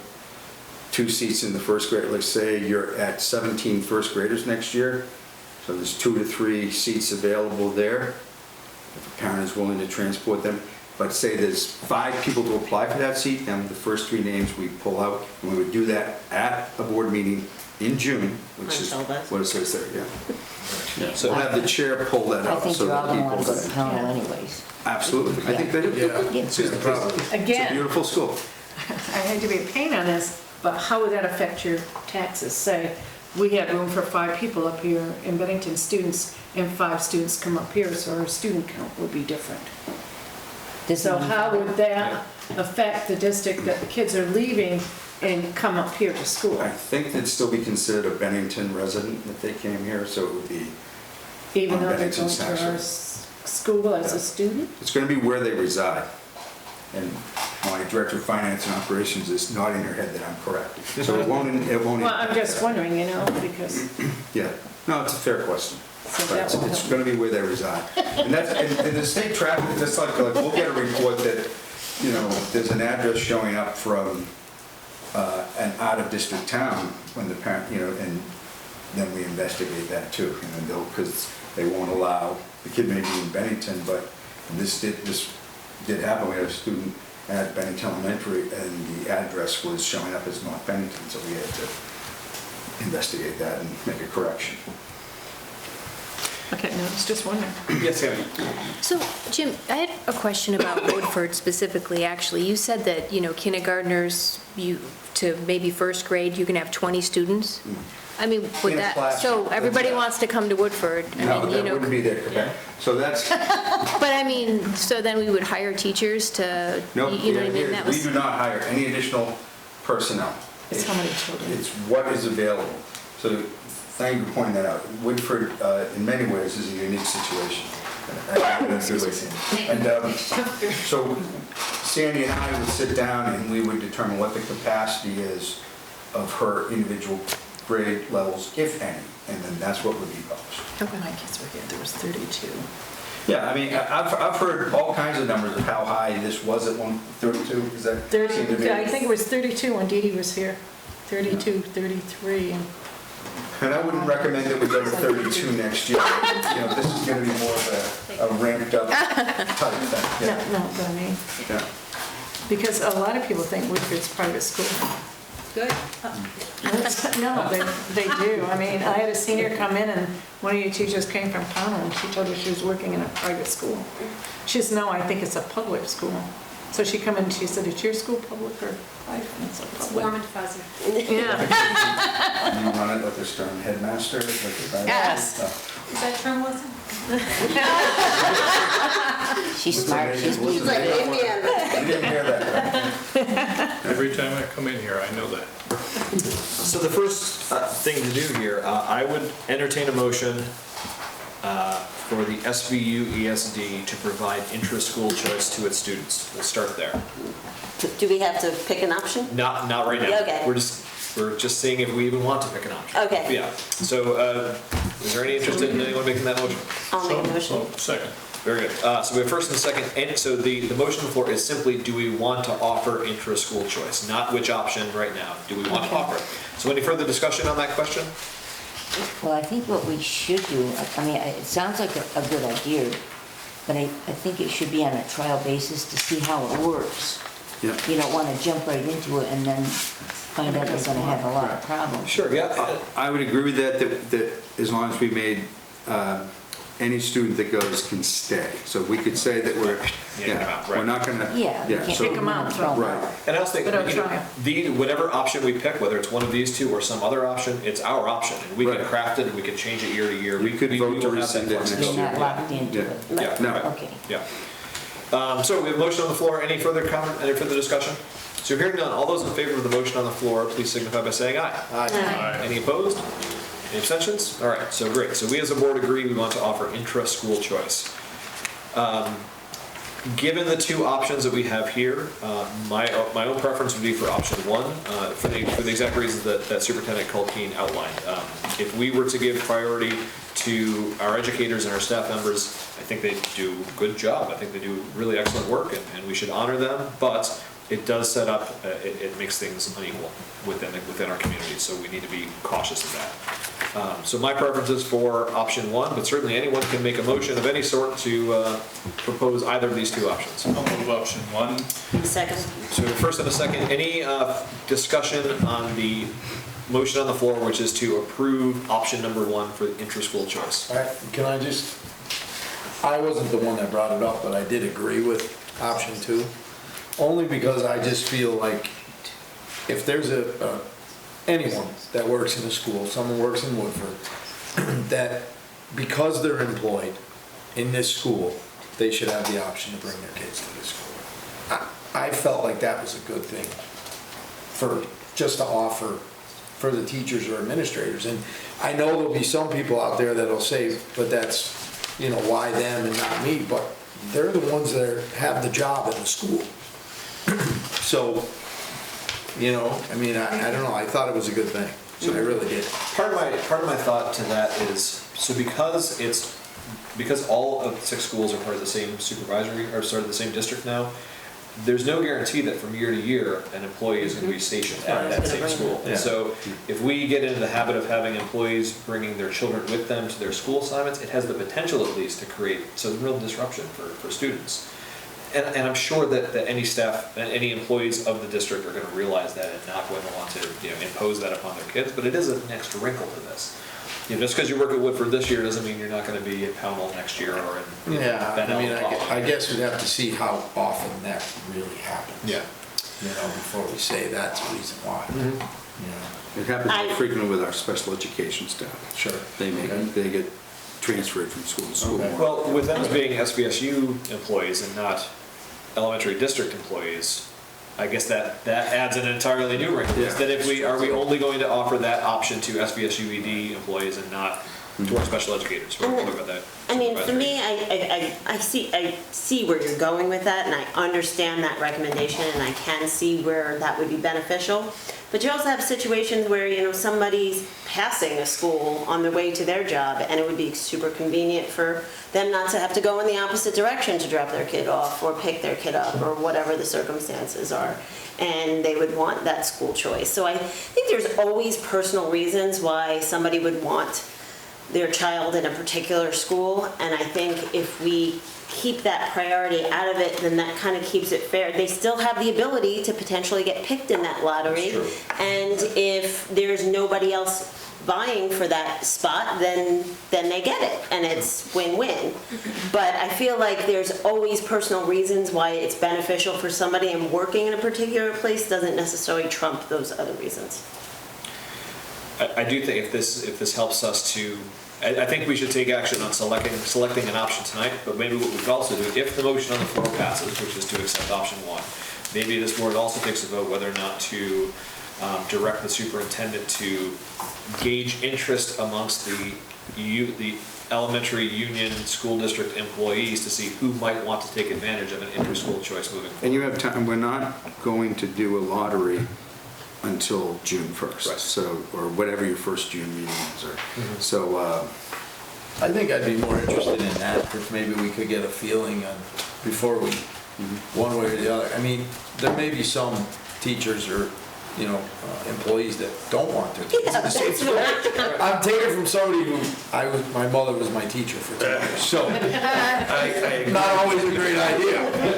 2 seats in the first grade, let's say you're at 17 first graders next year, so there's 2 to 3 seats available there. If a parent is willing to transport them, but say there's 5 people to apply for that seat, then the first 3 names we pull out, and we would do that at a board meeting in June, which is what it says there, yeah. So we'll have the chair pull that I out. think so you're all that going to want to people- go to Pownell anyways. Absolutely, I think they do. Yeah. It's a Again, beautiful school. I hate to be a pain on this, but how would that affect your taxes? Say, we had room for 5 people up here in Bennington, students, and 5 students come up here, so our student count would be different. So how would that affect the district that the kids are leaving and come up here to school? I think they'd still be considered a Bennington resident if they came here, so it would be, Even though they're Bennington going to our tax school as a student? it's going to be where they reside. And my director of finance and operations is nodding her head that I'm correct. So it won't. Well, I'm just wondering, because, Yeah, no, it's a fair question. So But that will it's help. going to be where they reside. And that's, and the state traffic, that's like, we'll get a report that, there's an address showing up from an out-of-district town when the parent, and then we investigate that too. Because they won't allow, the kid may be in Bennington, but this did happen. We had a student at Bennington Elementary and the address was showing up as North Bennington, so we had to investigate that and make a correction. okay, no, I was just wondering. Yes, Kevin. So, Jim, I had a question about Woodford specifically, actually. You said that, kindergartners, to maybe first grade, you can have 20 students? I mean, would In a that, classroom, so everybody wants to come to Woodford? No, that wouldn't be there, Quebec. So that's, But I mean, so then we would hire teachers to, no, you know what I mean? That we was do not hire any additional personnel. It's how many children? It's what is available. So thank you for pointing that out. Woodford, in many ways, is a unique situation. And so Sandy and I would sit down and we would determine what the capacity is of her individual grade levels, if any, and then that's what would be published. When my kids were here, there was 32. Yeah, I mean, I've heard all kinds of numbers of how high this was at 132, is that? 30, seem to be- I think it was 32 when Dee Dee was here. 32, 33. And I wouldn't recommend that we go to 32 next year. You know, this is going to be more of a ramped up type thing. No, Yeah. no, but I mean, Yeah. because a lot of people think Woodford's private school. Good. No, they do. I mean, I had a senior come in and one of your teachers came from Pownell and she told her she was working in a private school. She says, no, I think it's a public school. So she come in and she said, is your school public or private? And it's a It's public. warm and fuzzy. Yeah. And you run it with the stern headmaster? Yes. Is that term lesson? She's smart, she's He's like Indiana. You didn't hear that. Every time I come in here, I know that. So the first thing to do here, I would entertain a motion for the SVU ESD to provide intra-school choice to its students. We'll start there. Do we have to pick an option? Not right now. Okay. We're just seeing if we even want to pick an option. Okay. Yeah. So is there any interest in anyone making that motion? I'll make a motion. Oh, second. Very good. So we have first and second, and so the motion on the floor is simply, do we want to offer intra-school choice? Not which option right now. Do we want to offer it? So any further discussion on that question? Well, I think what we should do, I mean, it sounds like a good idea, but I think it should be on a trial basis to see how it works. Yeah. You don't want to jump right into it and then find out you're going to have a lot of problems. Sure, yeah. I would agree with that as long as we made any student that goes can stay. So we could say that we're, we're not going to. Yeah, you can't so- pick them out, throw them Right. out. And I also think, But I'll you know, try. whatever option we pick, whether it's one of these two or some other option, it's our option. And we can Right. craft it and we can change it year to year. We could vote to will have that rescind it next flexibility. You're not locked into Yeah. it. Yeah, No. right. Okay. Yeah. So we have a motion on the floor. Any further comment, any further discussion? So hearing none, all those in favor of the motion on the floor, please signify by saying aye. Aye. Any opposed? Any abstentions? All right, so great. So we as a board agree we want to offer intra-school choice. Given the two options that we have here, my own preference would be for option one, for the exact reasons that Superintendent Culkeen outlined. If we were to give priority to our educators and our staff members, I think they do a good job. I think they do really excellent work, and we should honor them. But it does set up, it makes things unequal within our community, so we need to be cautious of that. So my preference is for option one, but certainly anyone can make a motion of any sort to propose either of these two options. I'll move option one. Second. So first and a second, any discussion on the motion on the floor, which is to approve option number one for intra-school choice? Can I just, I wasn't the one that brought it up, but I did agree with option two. Only because I just feel like if there's anyone that works in a school, someone works in Woodford, that because they're employed in this school, they should have the option to bring their kids to this school. I felt like that was a good thing for, just to offer for the teachers or administrators. And I know there'll be some people out there that'll say, but that's, you know, why them and not me? But they're the ones that have the job in the school. So, you know, I mean, I don't know, I thought it was a good thing, so I really did. Part of my thought to that is, so because all of the 6 schools are part of the same supervisory, or sort of the same district now, there's no guarantee that from year to year, an employee is going to be stationed at that same school. And so if we get into the habit of having employees bringing their children with them to their school assignments, it has the potential at least to create some real disruption for students. And I'm sure that any staff and any employees of the district are going to realize that and not going to want to, you know, impose that upon their kids, but it is an extra wrinkle to this. You know, just because you work at Woodford this year doesn't mean you're not going to be at Pownell next year or in Yeah, Ben I mean, the following I year. guess we'd have to see how often that really happens. Yeah. You know, before we say that's the reason why. You know. It happens frequently with our special education staff. Sure. They get transferred from school to school. Okay. Well, with them as being SVSU employees and not elementary district employees, I guess that adds an entirely new wrinkle. Yeah. Is that are we only going to offer that option to SVSU ED employees and not to our special educators. We'll talk about that. I mean, for me, I see where you're going with that, and I understand that recommendation, and I can see where that would be beneficial. But you also have situations where, you know, somebody's passing a school on their way to their job, and it would be super convenient for them not to have to go in the opposite direction to drop their kid off or pick their kid up or whatever the circumstances are. And they would want that school choice. So I think there's always personal reasons why somebody would want their child in a particular school, and I think if we keep that priority out of it, then that kind of keeps it fair. They still have the ability to potentially get picked in that lottery, and if there's nobody else vying for that spot, then they get it, and it's win-win. But I feel like there's always personal reasons why it's beneficial for somebody, and working in a particular place doesn't necessarily trump those other reasons. I do think if this helps us to, I think we should take action on selecting an option tonight, but maybe what we could also do, if the motion on the floor passes, which is to accept option one, maybe this board also takes a vote whether or not to direct the superintendent to gauge interest amongst the elementary union school district employees to see who might want to take advantage of an inter-school choice moving forward. And you have time, we're not going to do a lottery until June 1st. Right. So, or whatever your first June meeting is. So, I think I'd be more interested in that, if maybe we could get a feeling on, before we, one way or the other. I mean, there may be some teachers or, you know, employees that don't want to. I'm taking from somebody who, my mother was my teacher for 10 years, so, not always a great idea. You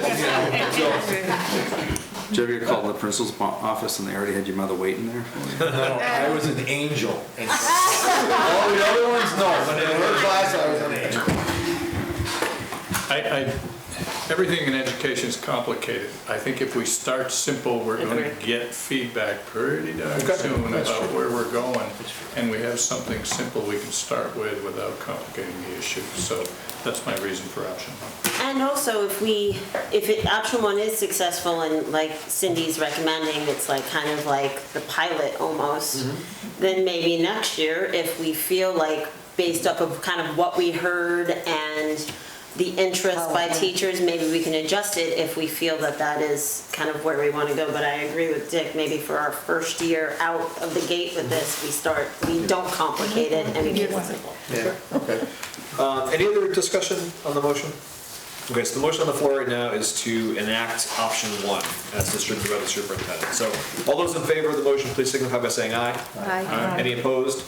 know, so. did you ever get called to the principal's office and they already had your mother waiting there? No, I was an angel. All the other ones, no, but in her class, I was an angel. Everything in education is complicated. I think if we start simple, we're going to get feedback pretty darn soon about where we're going. And we have something simple we can start with without complicating the issue. So that's my reason for option one. And also, if option one is successful, and like Cindy's recommending, it's like kind of like the pilot almost, then maybe next year, if we feel like, based up of kind of what we heard and the interest by teachers, maybe we can adjust it if we feel that that is kind of where we want to go. But I agree with Dick, maybe for our first year out of the gate with this, we don't complicate it and we keep it simple. Yeah, okay. Any other discussion on the motion? Okay, so the motion on the floor right now is to enact option one as distributed by the superintendent. So all those in favor of the motion, please signify by saying aye. Aye. Any opposed?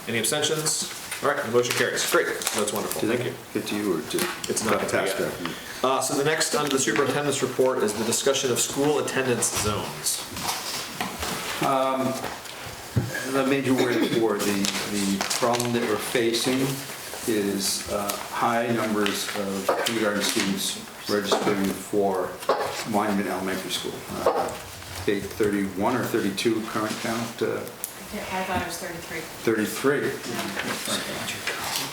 Any abstentions? All right, the motion carries. Great, that's wonderful. Did Thank that you. get to you or just? It's not a task. So the next under the superintendent's report is the discussion of school attendance zones. As I made you aware before, the problem that we're facing is high numbers of kindergarten students registering for Monument Elementary School. 31 or 32 current count? I thought it was 33. 33.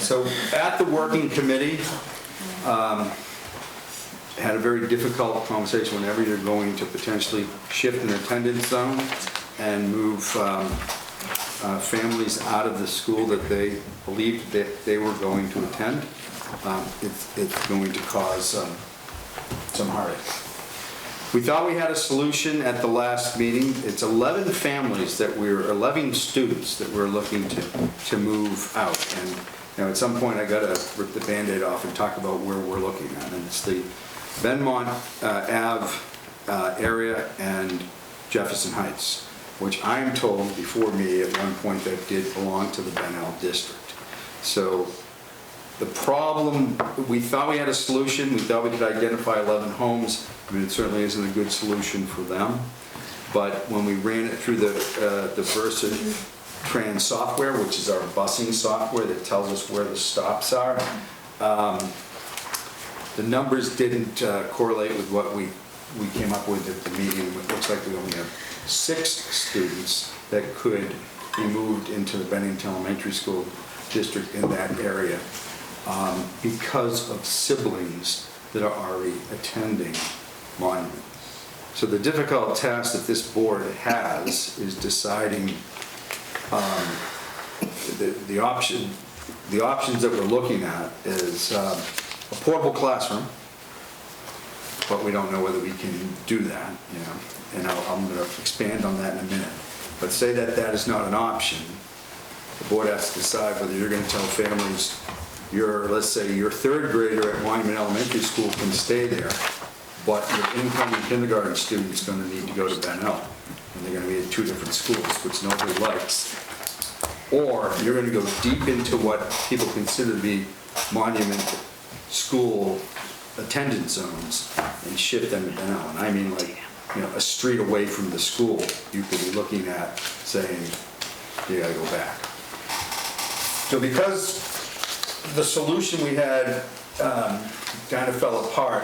So at the working committee, had a very difficult conversation whenever you're going to potentially shift an attendance zone and move families out of the school that they believed that they were going to attend. It's going to cause some heartache. We thought we had a solution at the last meeting. It's 11 students that we're looking to move out. And you know, at some point I gotta rip the Band-Aid off and talk about where we're looking at. And it's the Benmont Ave area and Jefferson Heights, which I'm told before me at one point that did belong to the Benel district. So the problem, we thought we had a solution. We thought we could identify 11 homes. I mean, it certainly isn't a good solution for them. But when we ran it through the VersaTrans software, which is our busing software that tells us where the stops are, the numbers didn't correlate with what we came up with at the meeting. It looks like we only have 6 students that could be moved into the Bennington Elementary School district in that area because of siblings that are already attending Monument. So the difficult task that this board has is deciding the option the options that we're looking at is a portable classroom, but we don't know whether we can do that, you know, and I'm going to expand on that in a minute. But say that that is not an option, the board has to decide whether you're going to tell families, let's say your third grader at Monument Elementary School can stay there, but your incoming kindergarten student's going to need to go to Benel, and they're going to be at two different schools, which nobody likes. Or you're going to go deep into what people consider to be Monument School attendance zones and shift them to Benel. And I mean, like, you know, a street away from the school, you could be looking at saying, you gotta go back. So because the solution we had kind of fell apart,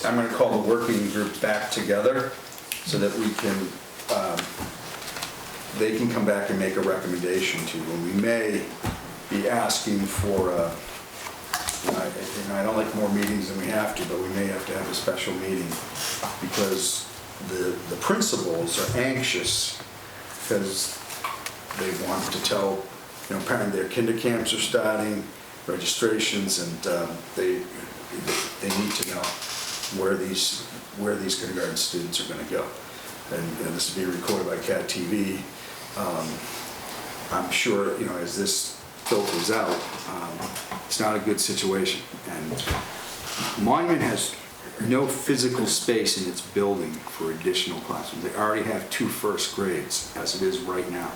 I'm gonna call the working group back together so that we can, they can come back and make a recommendation to you. And we may be asking for, I don't like more meetings than we have to, but we may have to have a special meeting because the principals are anxious because they want to tell, you know, apparently their kinder camps are starting, registrations, and they need to know where these kindergarten students are going to go. And this is being recorded by CAT TV. I'm sure, you know, as this filters out, it's not a good situation. And Monument has no physical space in its building for additional classrooms. They already have 2 first grades as it is right now.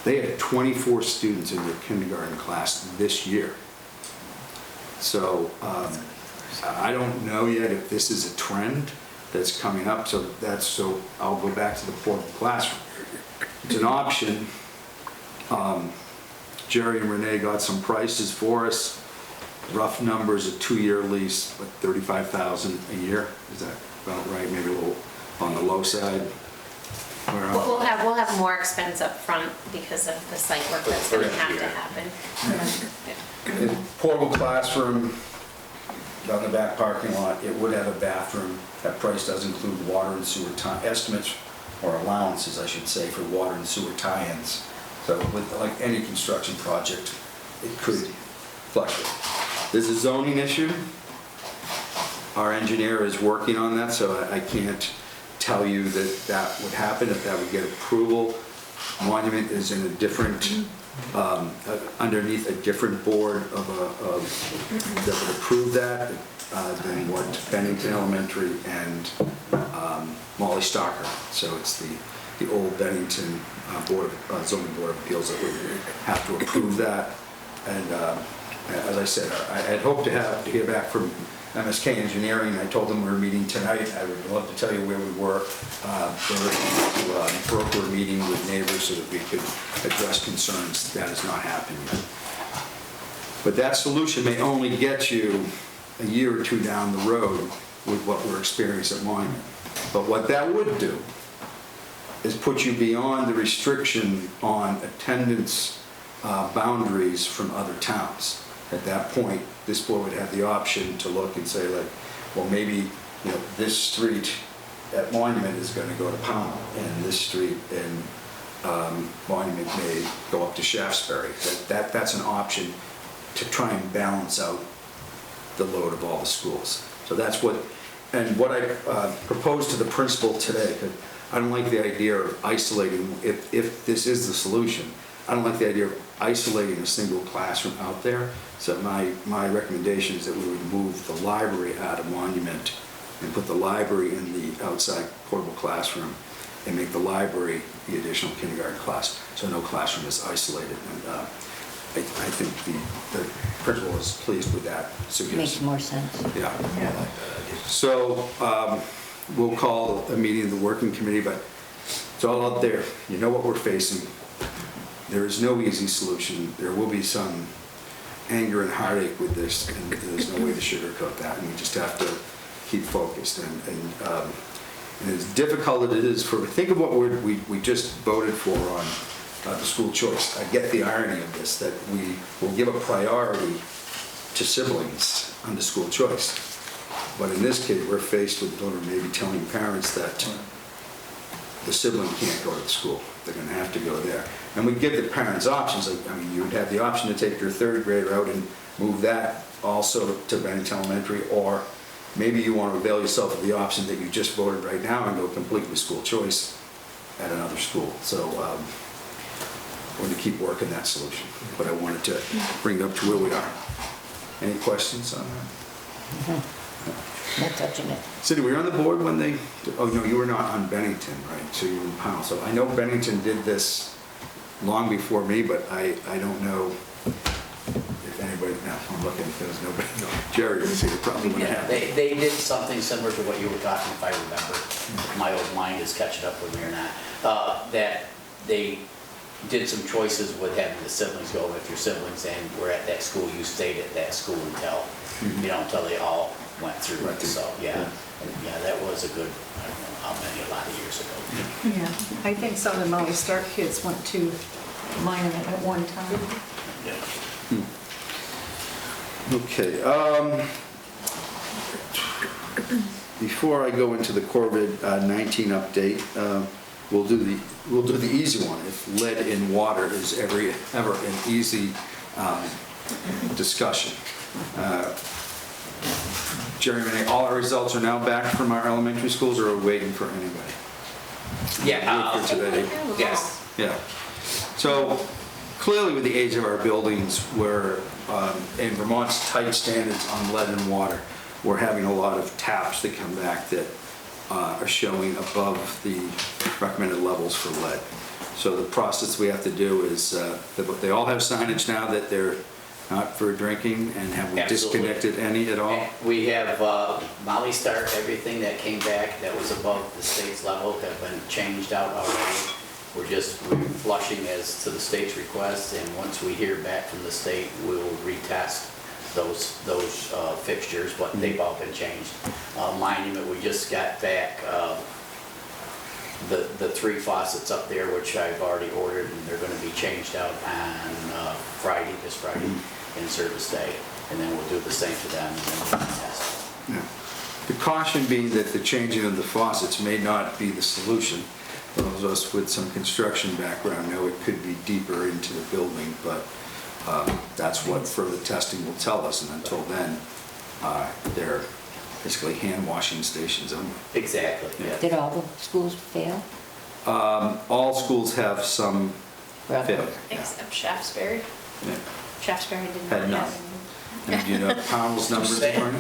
They had 24 students in their kindergarten class this year. So I don't know yet if this is a trend that's coming up. So I'll go back to the portable classroom. It's an option. Jerry and Renee got some prices for us. Rough numbers, a 2-year lease, like $35,000 a year. Is that about right? Maybe a little on the low side. We'll have more expense up front because of the site work that's going to have to happen. Portable classroom down the back parking lot. It would have a bathroom. That price does include water and sewer estimates, or allowances, I should say, for water and sewer tie-ins. So with like any construction project, it could fluctuate. There's a zoning issue. Our engineer is working on that, so I can't tell you that that would happen, if that would get approval. Monument is in a different, underneath a different board that would approve that than what Bennington Elementary and Molly Stocker. So it's the old Bennington zoning board of appeals that would have to approve that. And as I said, I had hoped to hear back from MSK Engineering. I told them we were meeting tonight. I would love to tell you where we were. They were to broker a meeting with neighbors so that we could address concerns. That has not happened yet. But that solution may only get you a year or 2 down the road with what we're experiencing at Monument. But what that would do is put you beyond the restriction on attendance boundaries from other towns. At that point, this board would have the option to look and say, like, well, maybe, you know, this street at Monument is going to go to Pownell, and this street in Monument may go up to Shaftesbury. That's an option to try and balance out the load of all the schools. So that's what I proposed to the principal today. I don't like the idea of isolating, if this is the solution, I don't like the idea of isolating a single classroom out there. So my recommendation is that we would move the library out of Monument and put the library in the outside portable classroom and make the library the additional kindergarten class, so no classroom is isolated. And I think the principal is pleased with that suggestion. Makes more sense. Yeah. So we'll call a meeting of the working committee, but it's all out there. You know what we're facing. There is no easy solution. There will be some anger and heartache with this, and there's no way to sugarcoat that, and we just have to keep focused. And as difficult as it is think of what we just voted for on the school choice. I get the irony of this, that we will give a priority to siblings under school choice. But in this case, we're faced with maybe telling parents that the sibling can't go to the school. They're gonna have to go there. And we give the parents options, like, I mean, you would have the option to take your third grader out and move that also to Bennington Elementary, or maybe you want to avail yourself of the option that you just voted right now and go completely school choice at another school. So we're going to keep working that solution, but I wanted to bring it up to where we are. Any questions on that? Not touching it. Cindy, were you on the board when they, oh no, you were not on Bennington, right? So you were in Powell. So I know Bennington did this long before me, but I don't know if anybody, no, I'm looking, if there was nobody, no. Jerry was here, probably would have. They did something similar to what you were talking, if I remember. My old mind is catching up with me or not. That they did some choices with having the siblings go. If your siblings and were at that school, you stayed at that school until, until they all went through it. So, yeah. And, yeah, that was a good, I don't know how many, a lot of years ago. Yeah, I think some of the Maui Stark kids went to Minot at one time. Yeah. Okay. Before I go into the COVID-19 update, we'll do the easy one. If lead in water is ever an easy discussion. Jerry, Renee, all our results are now back from our elementary schools, or are we waiting for anybody? Yeah. For today. Yes. Yeah. So clearly with the age of our buildings, we're, in Vermont's tight standards on lead and water, we're having a lot of taps that come back that are showing above the recommended levels for lead. So the process we have to do is, they all have signage now that they're not for drinking, and have we disconnected any at all? We have Molly Stark, everything that came back that was above the state's level have been changed out already. We're flushing as to the state's request, and once we hear back from the state, we will retest those fixtures, but they've all been changed. Monument, we just got back the 3 faucets up there, which I've already ordered, and they're going to be changed out on this Friday, in service day, and then we'll do the same to them and then test. Yeah. The caution being that the changing of the faucets may not be the solution. Those of us with some construction background know it could be deeper into the building, but that's what further testing will tell us, and until then, they're basically hand washing stations only. Exactly, yeah. Did all the schools fail? All schools have some failure. Except Shaftesbury. Yeah. Shaftesbury didn't Had really none. have And do you know Powell's numbers, Barney?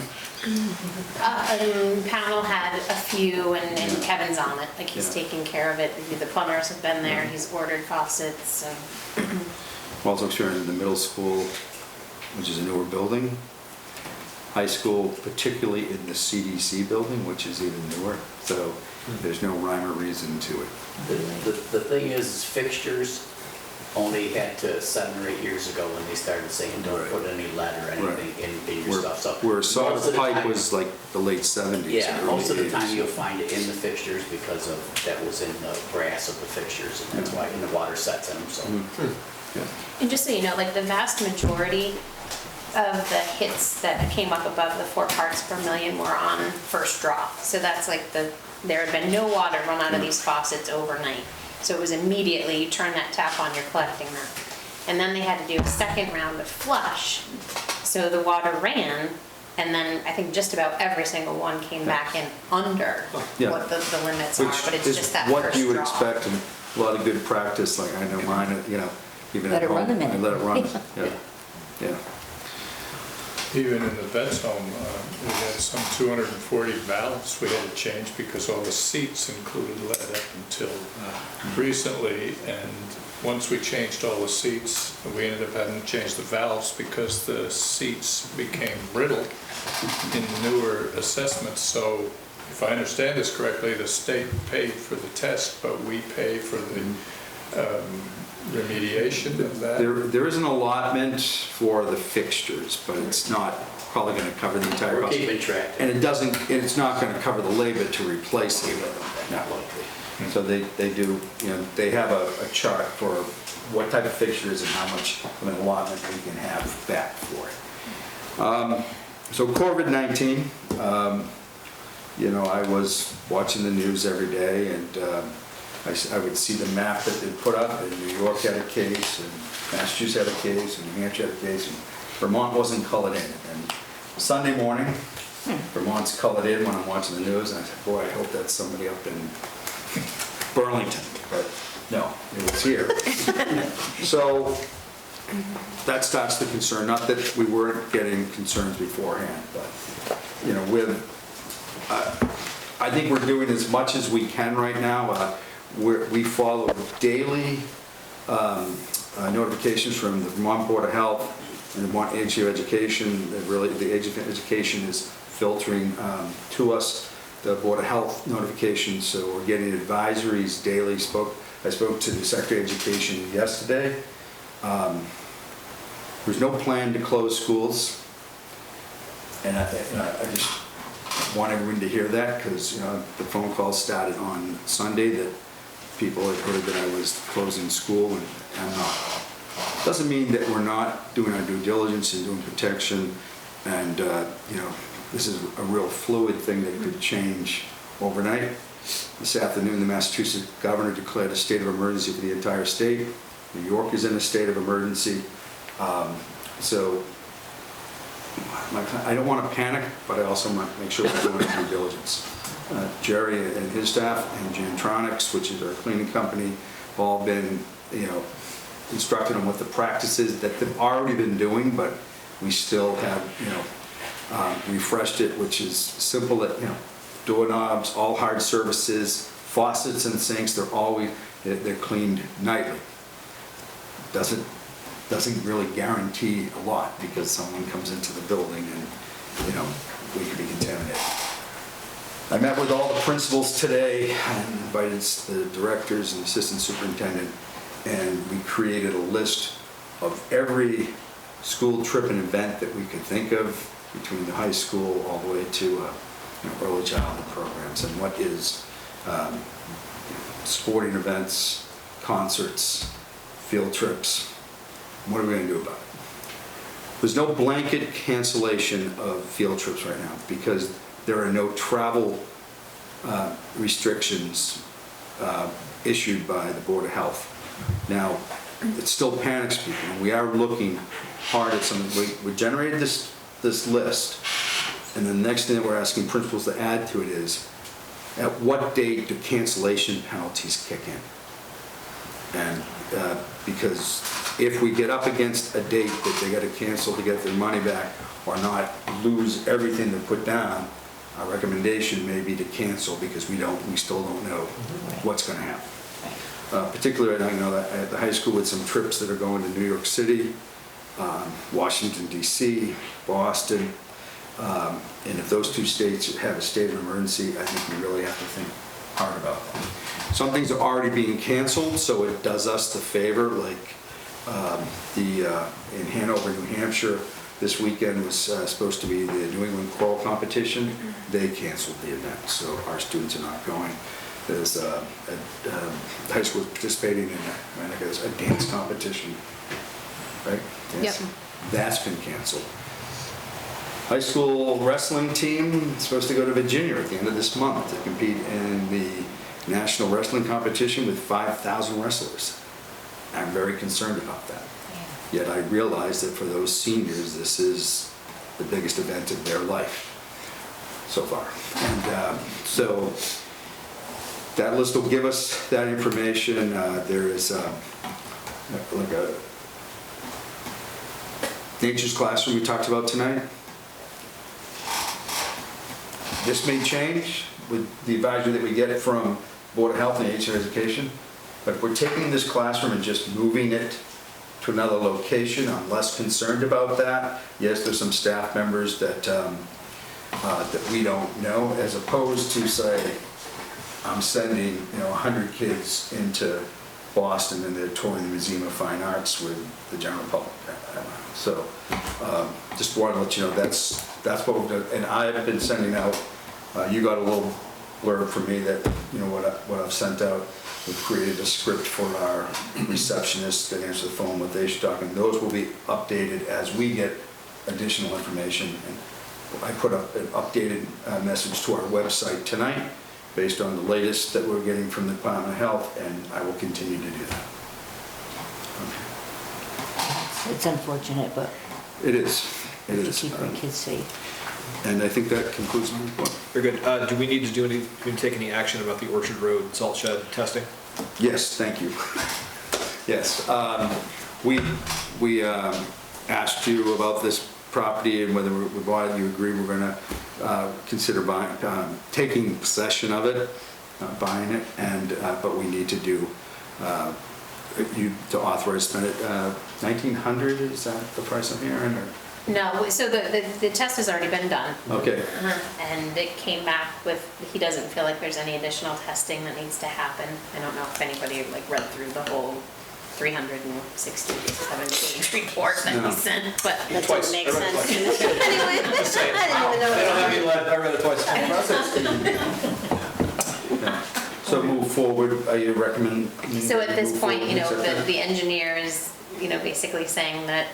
Pownell had a few, and Kevin's on it, like he's Yeah. taking care of it. The plumbers have been there, he's ordered faucets, so. Also sure in the middle school, which is a newer building. High school, particularly in the CDC building, which is even newer. So there's no rhyme or reason to it. The thing is, fixtures only had to 7 or 8 years ago when they started saying don't put any lead or anything in your stuff. So Where most solid of the pipe time- was like the late 70s. Yeah, early most of the 80s. time you'll find it in the fixtures because of, that was in the brass of the fixtures, and that's why, and the water sets in them, so. Yeah. And just so you know, like the vast majority of the hits that came up above the 4 parts per million were on first draw. So that's like there had been no water run out of these faucets overnight. So it was immediately, you turn that tap on, you're collecting that. And then they had to do a second round of flush. So the water ran, and then I think just about every single one came back in under Yeah. what the limits are, Which but it's is just that first draw. what you would expect, and a lot of good practice, like I know mine, even Let at it run home, a minute. I let it run. Yeah, yeah. Even in the vet's home, we had some 240 valves we had to change because all the seats included lead up until recently. And once we changed all the seats, we ended up having to change the valves because the seats became brittle in newer assessments. So if I understand this correctly, the state paid for the test, but we pay for the remediation of that? There is an allotment for the fixtures, but it's not probably going to cover the entire We're cost. keeping track. And it's not going to cover the labor to replace it. Not likely. So they do, they have a chart for what type of fixtures and how much of an allotment we can have back for it. So COVID-19, I was watching the news every day, and I would see the map that they put up, and New York had a case, and Massachusetts had a case, and New Hampshire had a case, and Vermont wasn't colored in. And Sunday morning, Vermont's colored in when I'm watching the news, and I said, boy, I hope that's somebody up in Burlington, but no, it was here. So that starts the concern, not that we weren't getting concerns beforehand, but, you know, I think we're doing as much as we can right now. We follow daily notifications from the Vermont Board of Health and the Vermont Agency of Education. The Agency of Education is filtering to us the Board of Health notifications, so we're getting advisories daily. I spoke to the Secretary of Education yesterday. There's no plan to close schools, and I just want everyone to hear that, because the phone calls started on Sunday that people had heard that I was closing school, and I'm not. Doesn't mean that we're not doing our due diligence and doing protection, and this is a real fluid thing that could change overnight. This afternoon, the Massachusetts governor declared a state of emergency for the entire state. New York is in a state of emergency. So I don't want to panic, but I also want to make sure we're doing due diligence. Jerry and his staff and Jantronics, which is our cleaning company, have all been, instructed on what the practices that they've already been doing, but we still have, refreshed it, which is simple that, doorknobs, all hard surfaces, faucets and sinks, they're cleaned nightly. Doesn't really guarantee a lot, because someone comes into the building and, we could be contaminated. I met with all the principals today and invited the directors and assistant superintendent, and we created a list of every school trip and event that we could think of, between the high school all the way to early childhood programs, and what is sporting events, concerts, field trips. What are we going to do about it? There's no blanket cancellation of field trips right now, because there are no travel restrictions issued by the Board of Health. Now, it still panics people, and we are looking hard at some. We generated this list, and the next thing that we're asking principals to add to it is, at what date do cancellation penalties kick in? And because if we get up against a date that they got to cancel to get their money back, or not lose everything they put down, our recommendation may be to cancel, because we still don't know what's going to happen. Particularly, I know that at the high school with some trips that are going to New York City, Washington, D.C., Boston, and if those two states have a state of emergency, I think we really have to think hard about that. Some things are already being canceled, so it does us the favor, like in Hanover, New Hampshire, this weekend was supposed to be the New England Choral Competition. They canceled the event, so our students are not going. There's a high school participating in a dance competition, right? Dance. Yep. That's been canceled. High school wrestling team is supposed to go to Virginia at the end of this month to compete in the national wrestling competition with 5,000 wrestlers. I'm very concerned about that. Yet I realize that for those seniors, this is the biggest event of their life so far. And so that list will give us that information. There is like a nature's classroom we talked about tonight. This may change with the advisory that we get from Board of Health and Agency of Education, but if we're taking this classroom and just moving it to another location, I'm less concerned about that. Yes, there's some staff members that that we don't know, as opposed to, say, I'm sending 100 kids into Boston and they're touring the Museum of Fine Arts with the general public. So just wanted to let you know that's what we've done. And I've been sending out, you got a little blurb from me that, what I've sent out. We've created a script for our receptionists that answer the phone, what they should talk, and those will be updated as we get additional information. And I put up an updated message to our website tonight, based on the latest that we're getting from the Department of Health, and I will continue to do that. It's unfortunate, but It is. It we have is. to keep our kids safe. And I think that concludes my report. Very good. Do we need to take any action about the Orchard Road salt shed testing? Yes, thank you. Yes, we asked you about this property and whether we bought it. You agree we're going to consider buying, taking possession of it, buying it, and but we need to do you to authorize spend it. 1,900 is that the price I'm hearing? Or? No, so the test has already been done. Okay. And it came back with, he doesn't feel like there's any additional testing that needs to happen. I don't know if anybody like read through the whole 367-page report that he sent, but That Twice. doesn't make I read it sense. twice. Anyway, Just saying. I didn't even know They don't that. have any lead, I read it twice. So move forward. Are you recommend? so at this move point, forward and accept that? the engineer is, basically saying that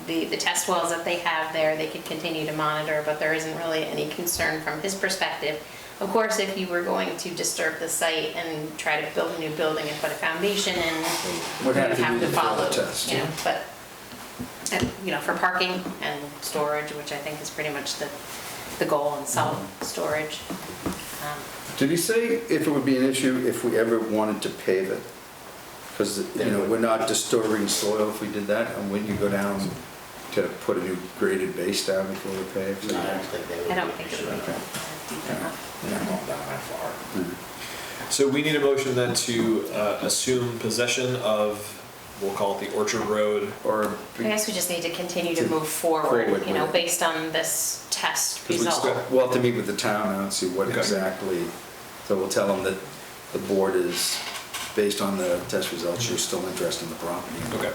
the test wells that they have there, they could continue to monitor, but there isn't really any concern from his perspective. Of course, if you were going to disturb the site and try to build a new building and put a foundation in, you would have to follow, test. but, for parking and storage, which I think is pretty much the goal, and salt storage. Did he say if it would be an issue if we ever wanted to pave it? Because, we're not disturbing soil if we did that, and wouldn't you go down to put a new graded base down before we pave? No, I don't think they would. I don't think it would be deep enough. Not going down that far. So we need a motion then to assume possession of, we'll call it the Orchard Road. Or, I guess we just need to continue to To move forward, forward with it. based on this test 'cause result. we'll have to meet with the town now and see what Okay. exactly, so we'll tell them that the board is, based on the test results, you're still interested in the property. Okay.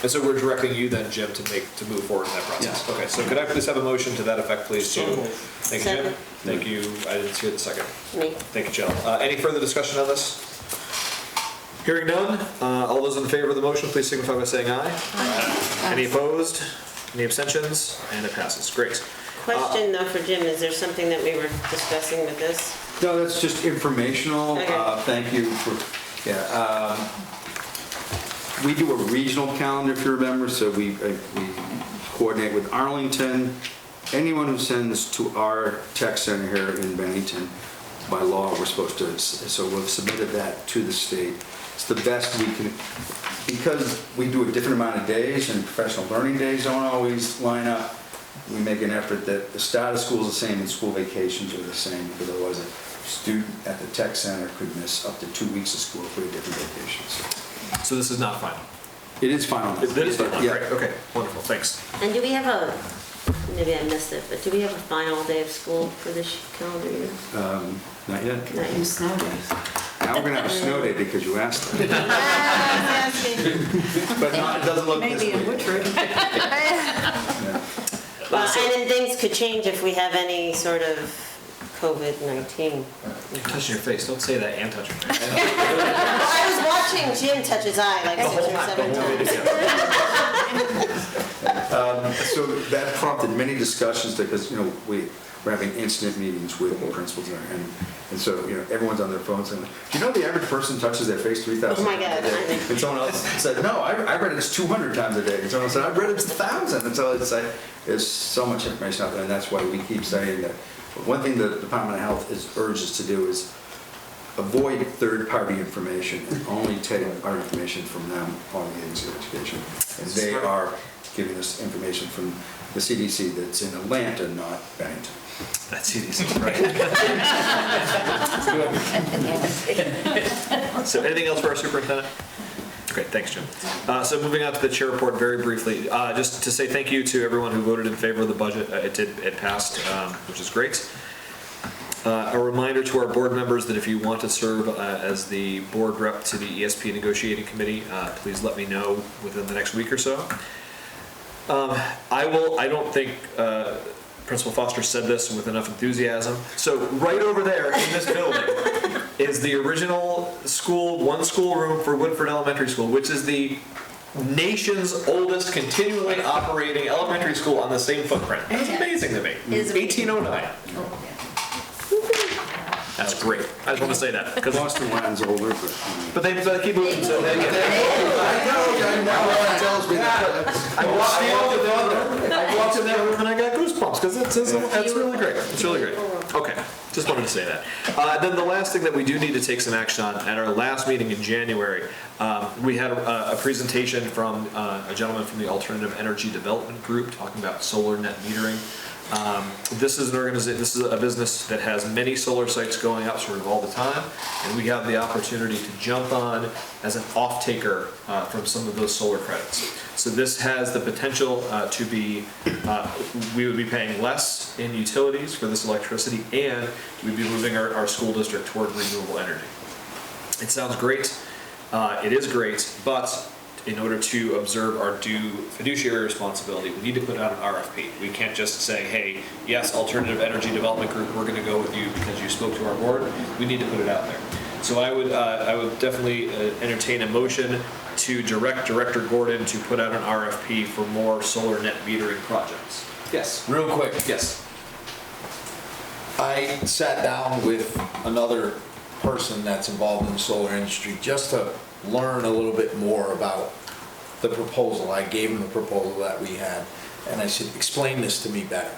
And so we're directing you then, Jim, to move forward in that process? Yes. Okay, so could I please have a motion to that effect, please? So moved. Thank you, Jim. Second. Thank you, I didn't hear the second. Me. Thank you, Jill. Any further discussion on this? Hearing none, all those in favor of the motion, please signify by saying aye. Any opposed? Any abstentions? And it passes. Great. Question though for Jim, is there something that we were discussing with this? No, that's just informational. Okay. Thank you for, we do a regional calendar, if you remember, so we coordinate with Arlington. Anyone who sends to our tech center here in Bennington, by law, we're supposed to, so we've submitted that to the state. It's the best we can, because we do a different amount of days and professional learning days don't always line up. We make an effort that the start of school is the same and school vacations are the same, because otherwise a student at the tech center could miss up to 2 weeks of school for different vacations. So this is not final? It is final. It is final, Yeah. great, okay, wonderful, thanks. And do we have maybe I missed it, but do we have a final day of school for this calendar year? Not yet. Not yet. Snow days. Now we're gonna have a snow day because you asked them. But no, it doesn't look this way. Woodford. Well, and then things could change if we have any sort of COVID-19. You're touching your face, don't say that and touch your face. I was watching Jim touch his eye like 6 or 7 times. So that prompted many discussions because, we're having instant meetings with principals and so, everyone's on their phones and, do you know the average person touches their face 3,000 Oh my times God. a day? And someone else said, no, I read it's 200 times a day. And someone said, I read it's 1,000. And so it's like, there's so much information out there and that's why we keep saying that. One thing the Department of Health urges to do is avoid third-party information and only take our information from them on the agency of education. And they are giving us information from the CDC that's in Atlanta, not Bennington. That's CDC, right? So anything else for our superintendent? Great, thanks, Jim. So moving on to the chair report very briefly, just to say thank you to everyone who voted in favor of the budget. It passed, which is great. A reminder to our board members that if you want to serve as the board rep to the ESP negotiating committee, please let me know within the next week or so. I don't think Principal Foster said this with enough enthusiasm. So right over there in this building is the original one school room for Woodford Elementary School, which is the nation's oldest continually operating elementary school on the same footprint. It's amazing to me. 1809. That's great. I just want to say that, because, Boston Latin's older, but they keep moving, so they get. tells me that. I walked in that room and I got goosebumps, because that's really great. It's really great. Okay, just wanted to say that. Then the last thing that we do need to take some action on, at our last meeting in January, we had a presentation from a gentleman from the Alternative Energy Development Group talking about solar net metering. This is a business that has many solar sites going up sort of all the time, and we have the opportunity to jump on as an off-taker from some of those solar credits. So this has the potential to be, we would be paying less in utilities for this electricity, and we'd be moving our school district toward renewable energy. It sounds great, it is great, but in order to observe our due fiduciary responsibility, we need to put out an RFP. We can't just say, hey, yes, Alternative Energy Development Group, we're gonna go with you because you spoke to our board. We need to put it out there. So I would definitely entertain a motion to direct Director Gordon to put out an RFP for more solar net metering projects. Yes. Real quick, Yes. I sat down with another person that's involved in the solar industry just to learn a little bit more about the proposal. I gave him the proposal that we had, and I said, explain this to me better.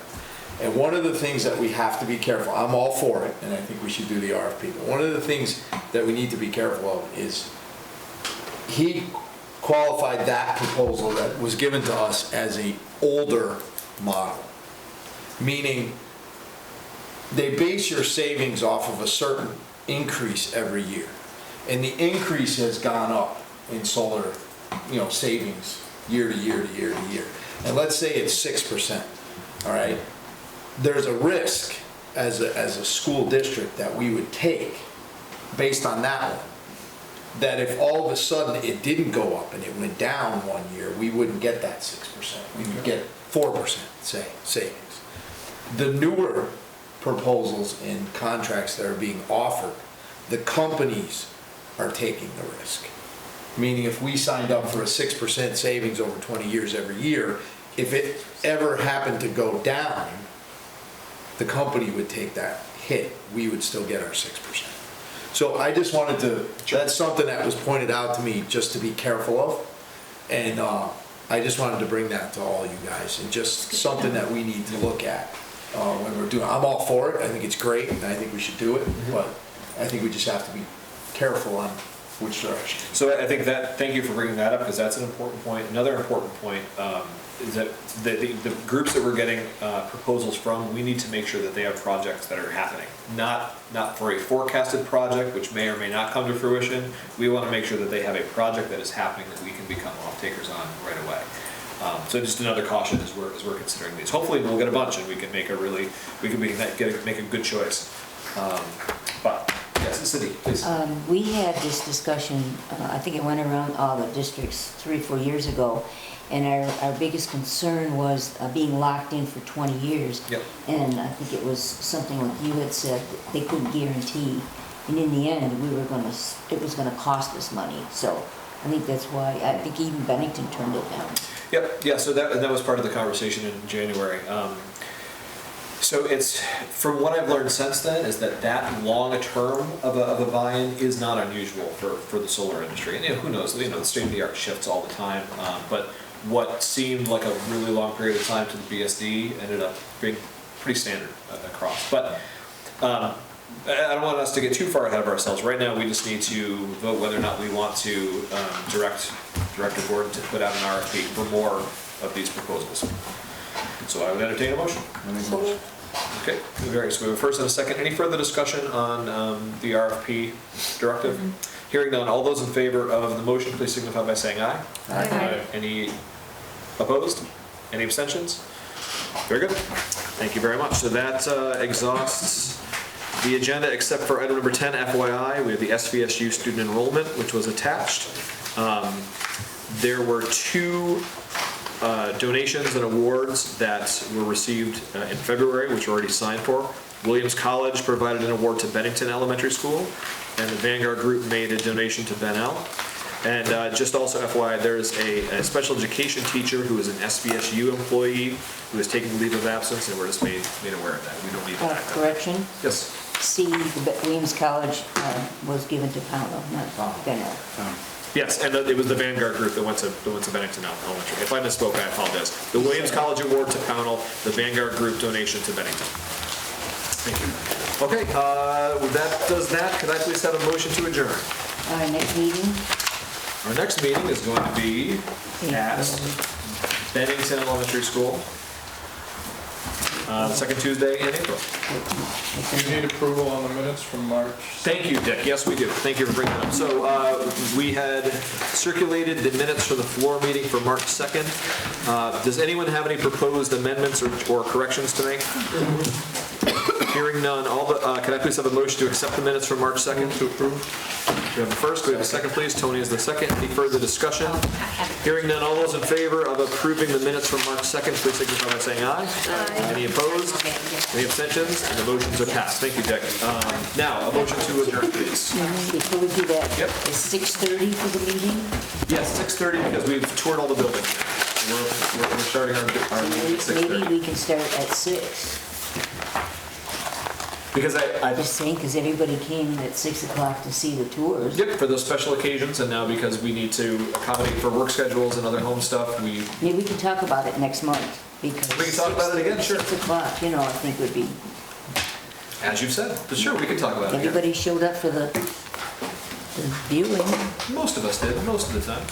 And one of the things that we have to be careful, I'm all for it, and I think we should do the RFP, but one of the things that we need to be careful of is he qualified that proposal that was given to us as an older model, meaning they base your savings off of a certain increase every year. And the increase has gone up in solar, savings year to year to year to year. And let's say it's 6%, all right? There's a risk as a school district that we would take based on that one, that if all of a sudden it didn't go up and it went down one year, we wouldn't get that 6%. We would get 4%, say, savings. The newer proposals and contracts that are being offered, the companies are taking the risk. Meaning if we signed up for a 6% savings over 20 years every year, if it ever happened to go down, the company would take that hit. We would still get our 6%. So I just wanted to, that's something that was pointed out to me just to be careful of. And I just wanted to bring that to all you guys, and just something that we need to look at when we're doing. I'm all for it. I think it's great, and I think we should do it. But I think we just have to be careful on which direction. So I think thank you for bringing that up, because that's an important point. Another important point is that the groups that we're getting proposals from, we need to make sure that they have projects that are happening. Not for a forecasted project, which may or may not come to fruition. We want to make sure that they have a project that is happening that we can become off-takers on right away. So just another caution as we're considering these. Hopefully we'll get a bunch and we can make a good choice. But yes, the city, please. We had this discussion, I think it went around all the districts 3 or 4 years ago, and our biggest concern was being locked in for 20 years. Yep. And I think it was something like you had said, that they couldn't guarantee. And in the end, it was gonna cost us money. So I think that's why, I think even Bennington turned it down. Yep, yeah, so that was part of the conversation in January. So it's, from what I've learned since then, is that long a term of a buy-in is not unusual for the solar industry. And who knows, the state of the art shifts all the time. But what seemed like a really long period of time to the BSD ended up being pretty standard across. But I don't want us to get too far ahead of ourselves. Right now, we just need to vote whether or not we want to direct Director Gordon to put out an RFP for more of these proposals. So I would entertain a motion. Okay, very good. So we have a first and a second. Any further discussion on the RFP directive? Hearing none, all those in favor of the motion, please signify by saying aye. Aye. Any opposed? Any abstentions? Very good. Thank you very much. So that exhausts the agenda, except for item number 10, FYI. We have the SVSU student enrollment, which was attached. There were 2 donations and awards that were received in February, which were already signed for. Williams College provided an award to Bennington Elementary School, and the Vanguard Group made a donation to Ben L. And just also FYI, there's a special education teacher who is an SVSU employee who is taking leave of absence, and we're just made aware of that. We don't need that. Correction, Yes. C, the Williams College was given to Pownell, not Benel. Yes, and it was the Vanguard group that went to Bennington Elementary. If I misspoke, I apologize. The Williams College Award to Pownell, the Vanguard group donation to Bennington. Thank you. Okay, with that does that, could I please have a motion to adjourn? Our next meeting? Our next meeting is going to be at Bennington Elementary School, the second Tuesday in April. Do you need approval on the minutes from March? Thank you, Dick. Yes, we do. Thank you for bringing it up. So we had circulated the minutes for the floor meeting for March 2nd. Does anyone have any proposed amendments or corrections to make? Hearing none, can I please have a motion to accept the minutes from March 2nd to approve? We have a first, we have a second, please. Tony is the second. Any further discussion? Hearing none, all those in favor of approving the minutes from March 2nd, please signify by saying aye. Any opposed? Any abstentions? And the motions are passed. Thank you, Dick. Now, a motion to adjourn, please. Before we do that, Yep. is 6:30 for the meeting? Yes, 6:30 because we've toured all the buildings. We're starting our meeting at 6:30. Maybe we can start at 6. Because I I'm just saying, because everybody came at 6 o'clock to see the tours. Yep, for those special occasions, and now because we need to accommodate for work schedules and other home stuff, Maybe we can talk about it next month, because. We can talk about it again, sure. 6 o'clock, I think would be, as you've said, but sure, we can talk about it again. everybody showed up for the viewing. Most of us did, most of the time.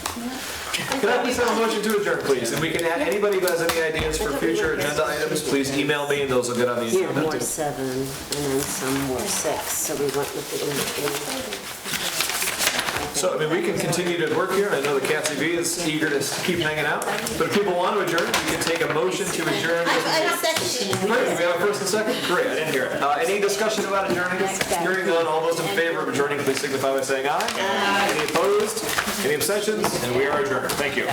Can I please have a motion to adjourn, please? And we can add, anybody who has any ideas for future agenda items, please email me and those will get on the Here, agenda. more 7, and then some more 6, so we went with the in. So, we can continue to work here, and I know the CATCV is eager to keep hanging out, but if people want to adjourn, we can take a motion to adjourn. I second. Great, we have a first and second? Great, I didn't hear it. Any discussion about adjourning? Hearing none, all those in favor of adjourning, please signify by saying aye. Any opposed? Any abstentions? And we are adjourned. Thank you.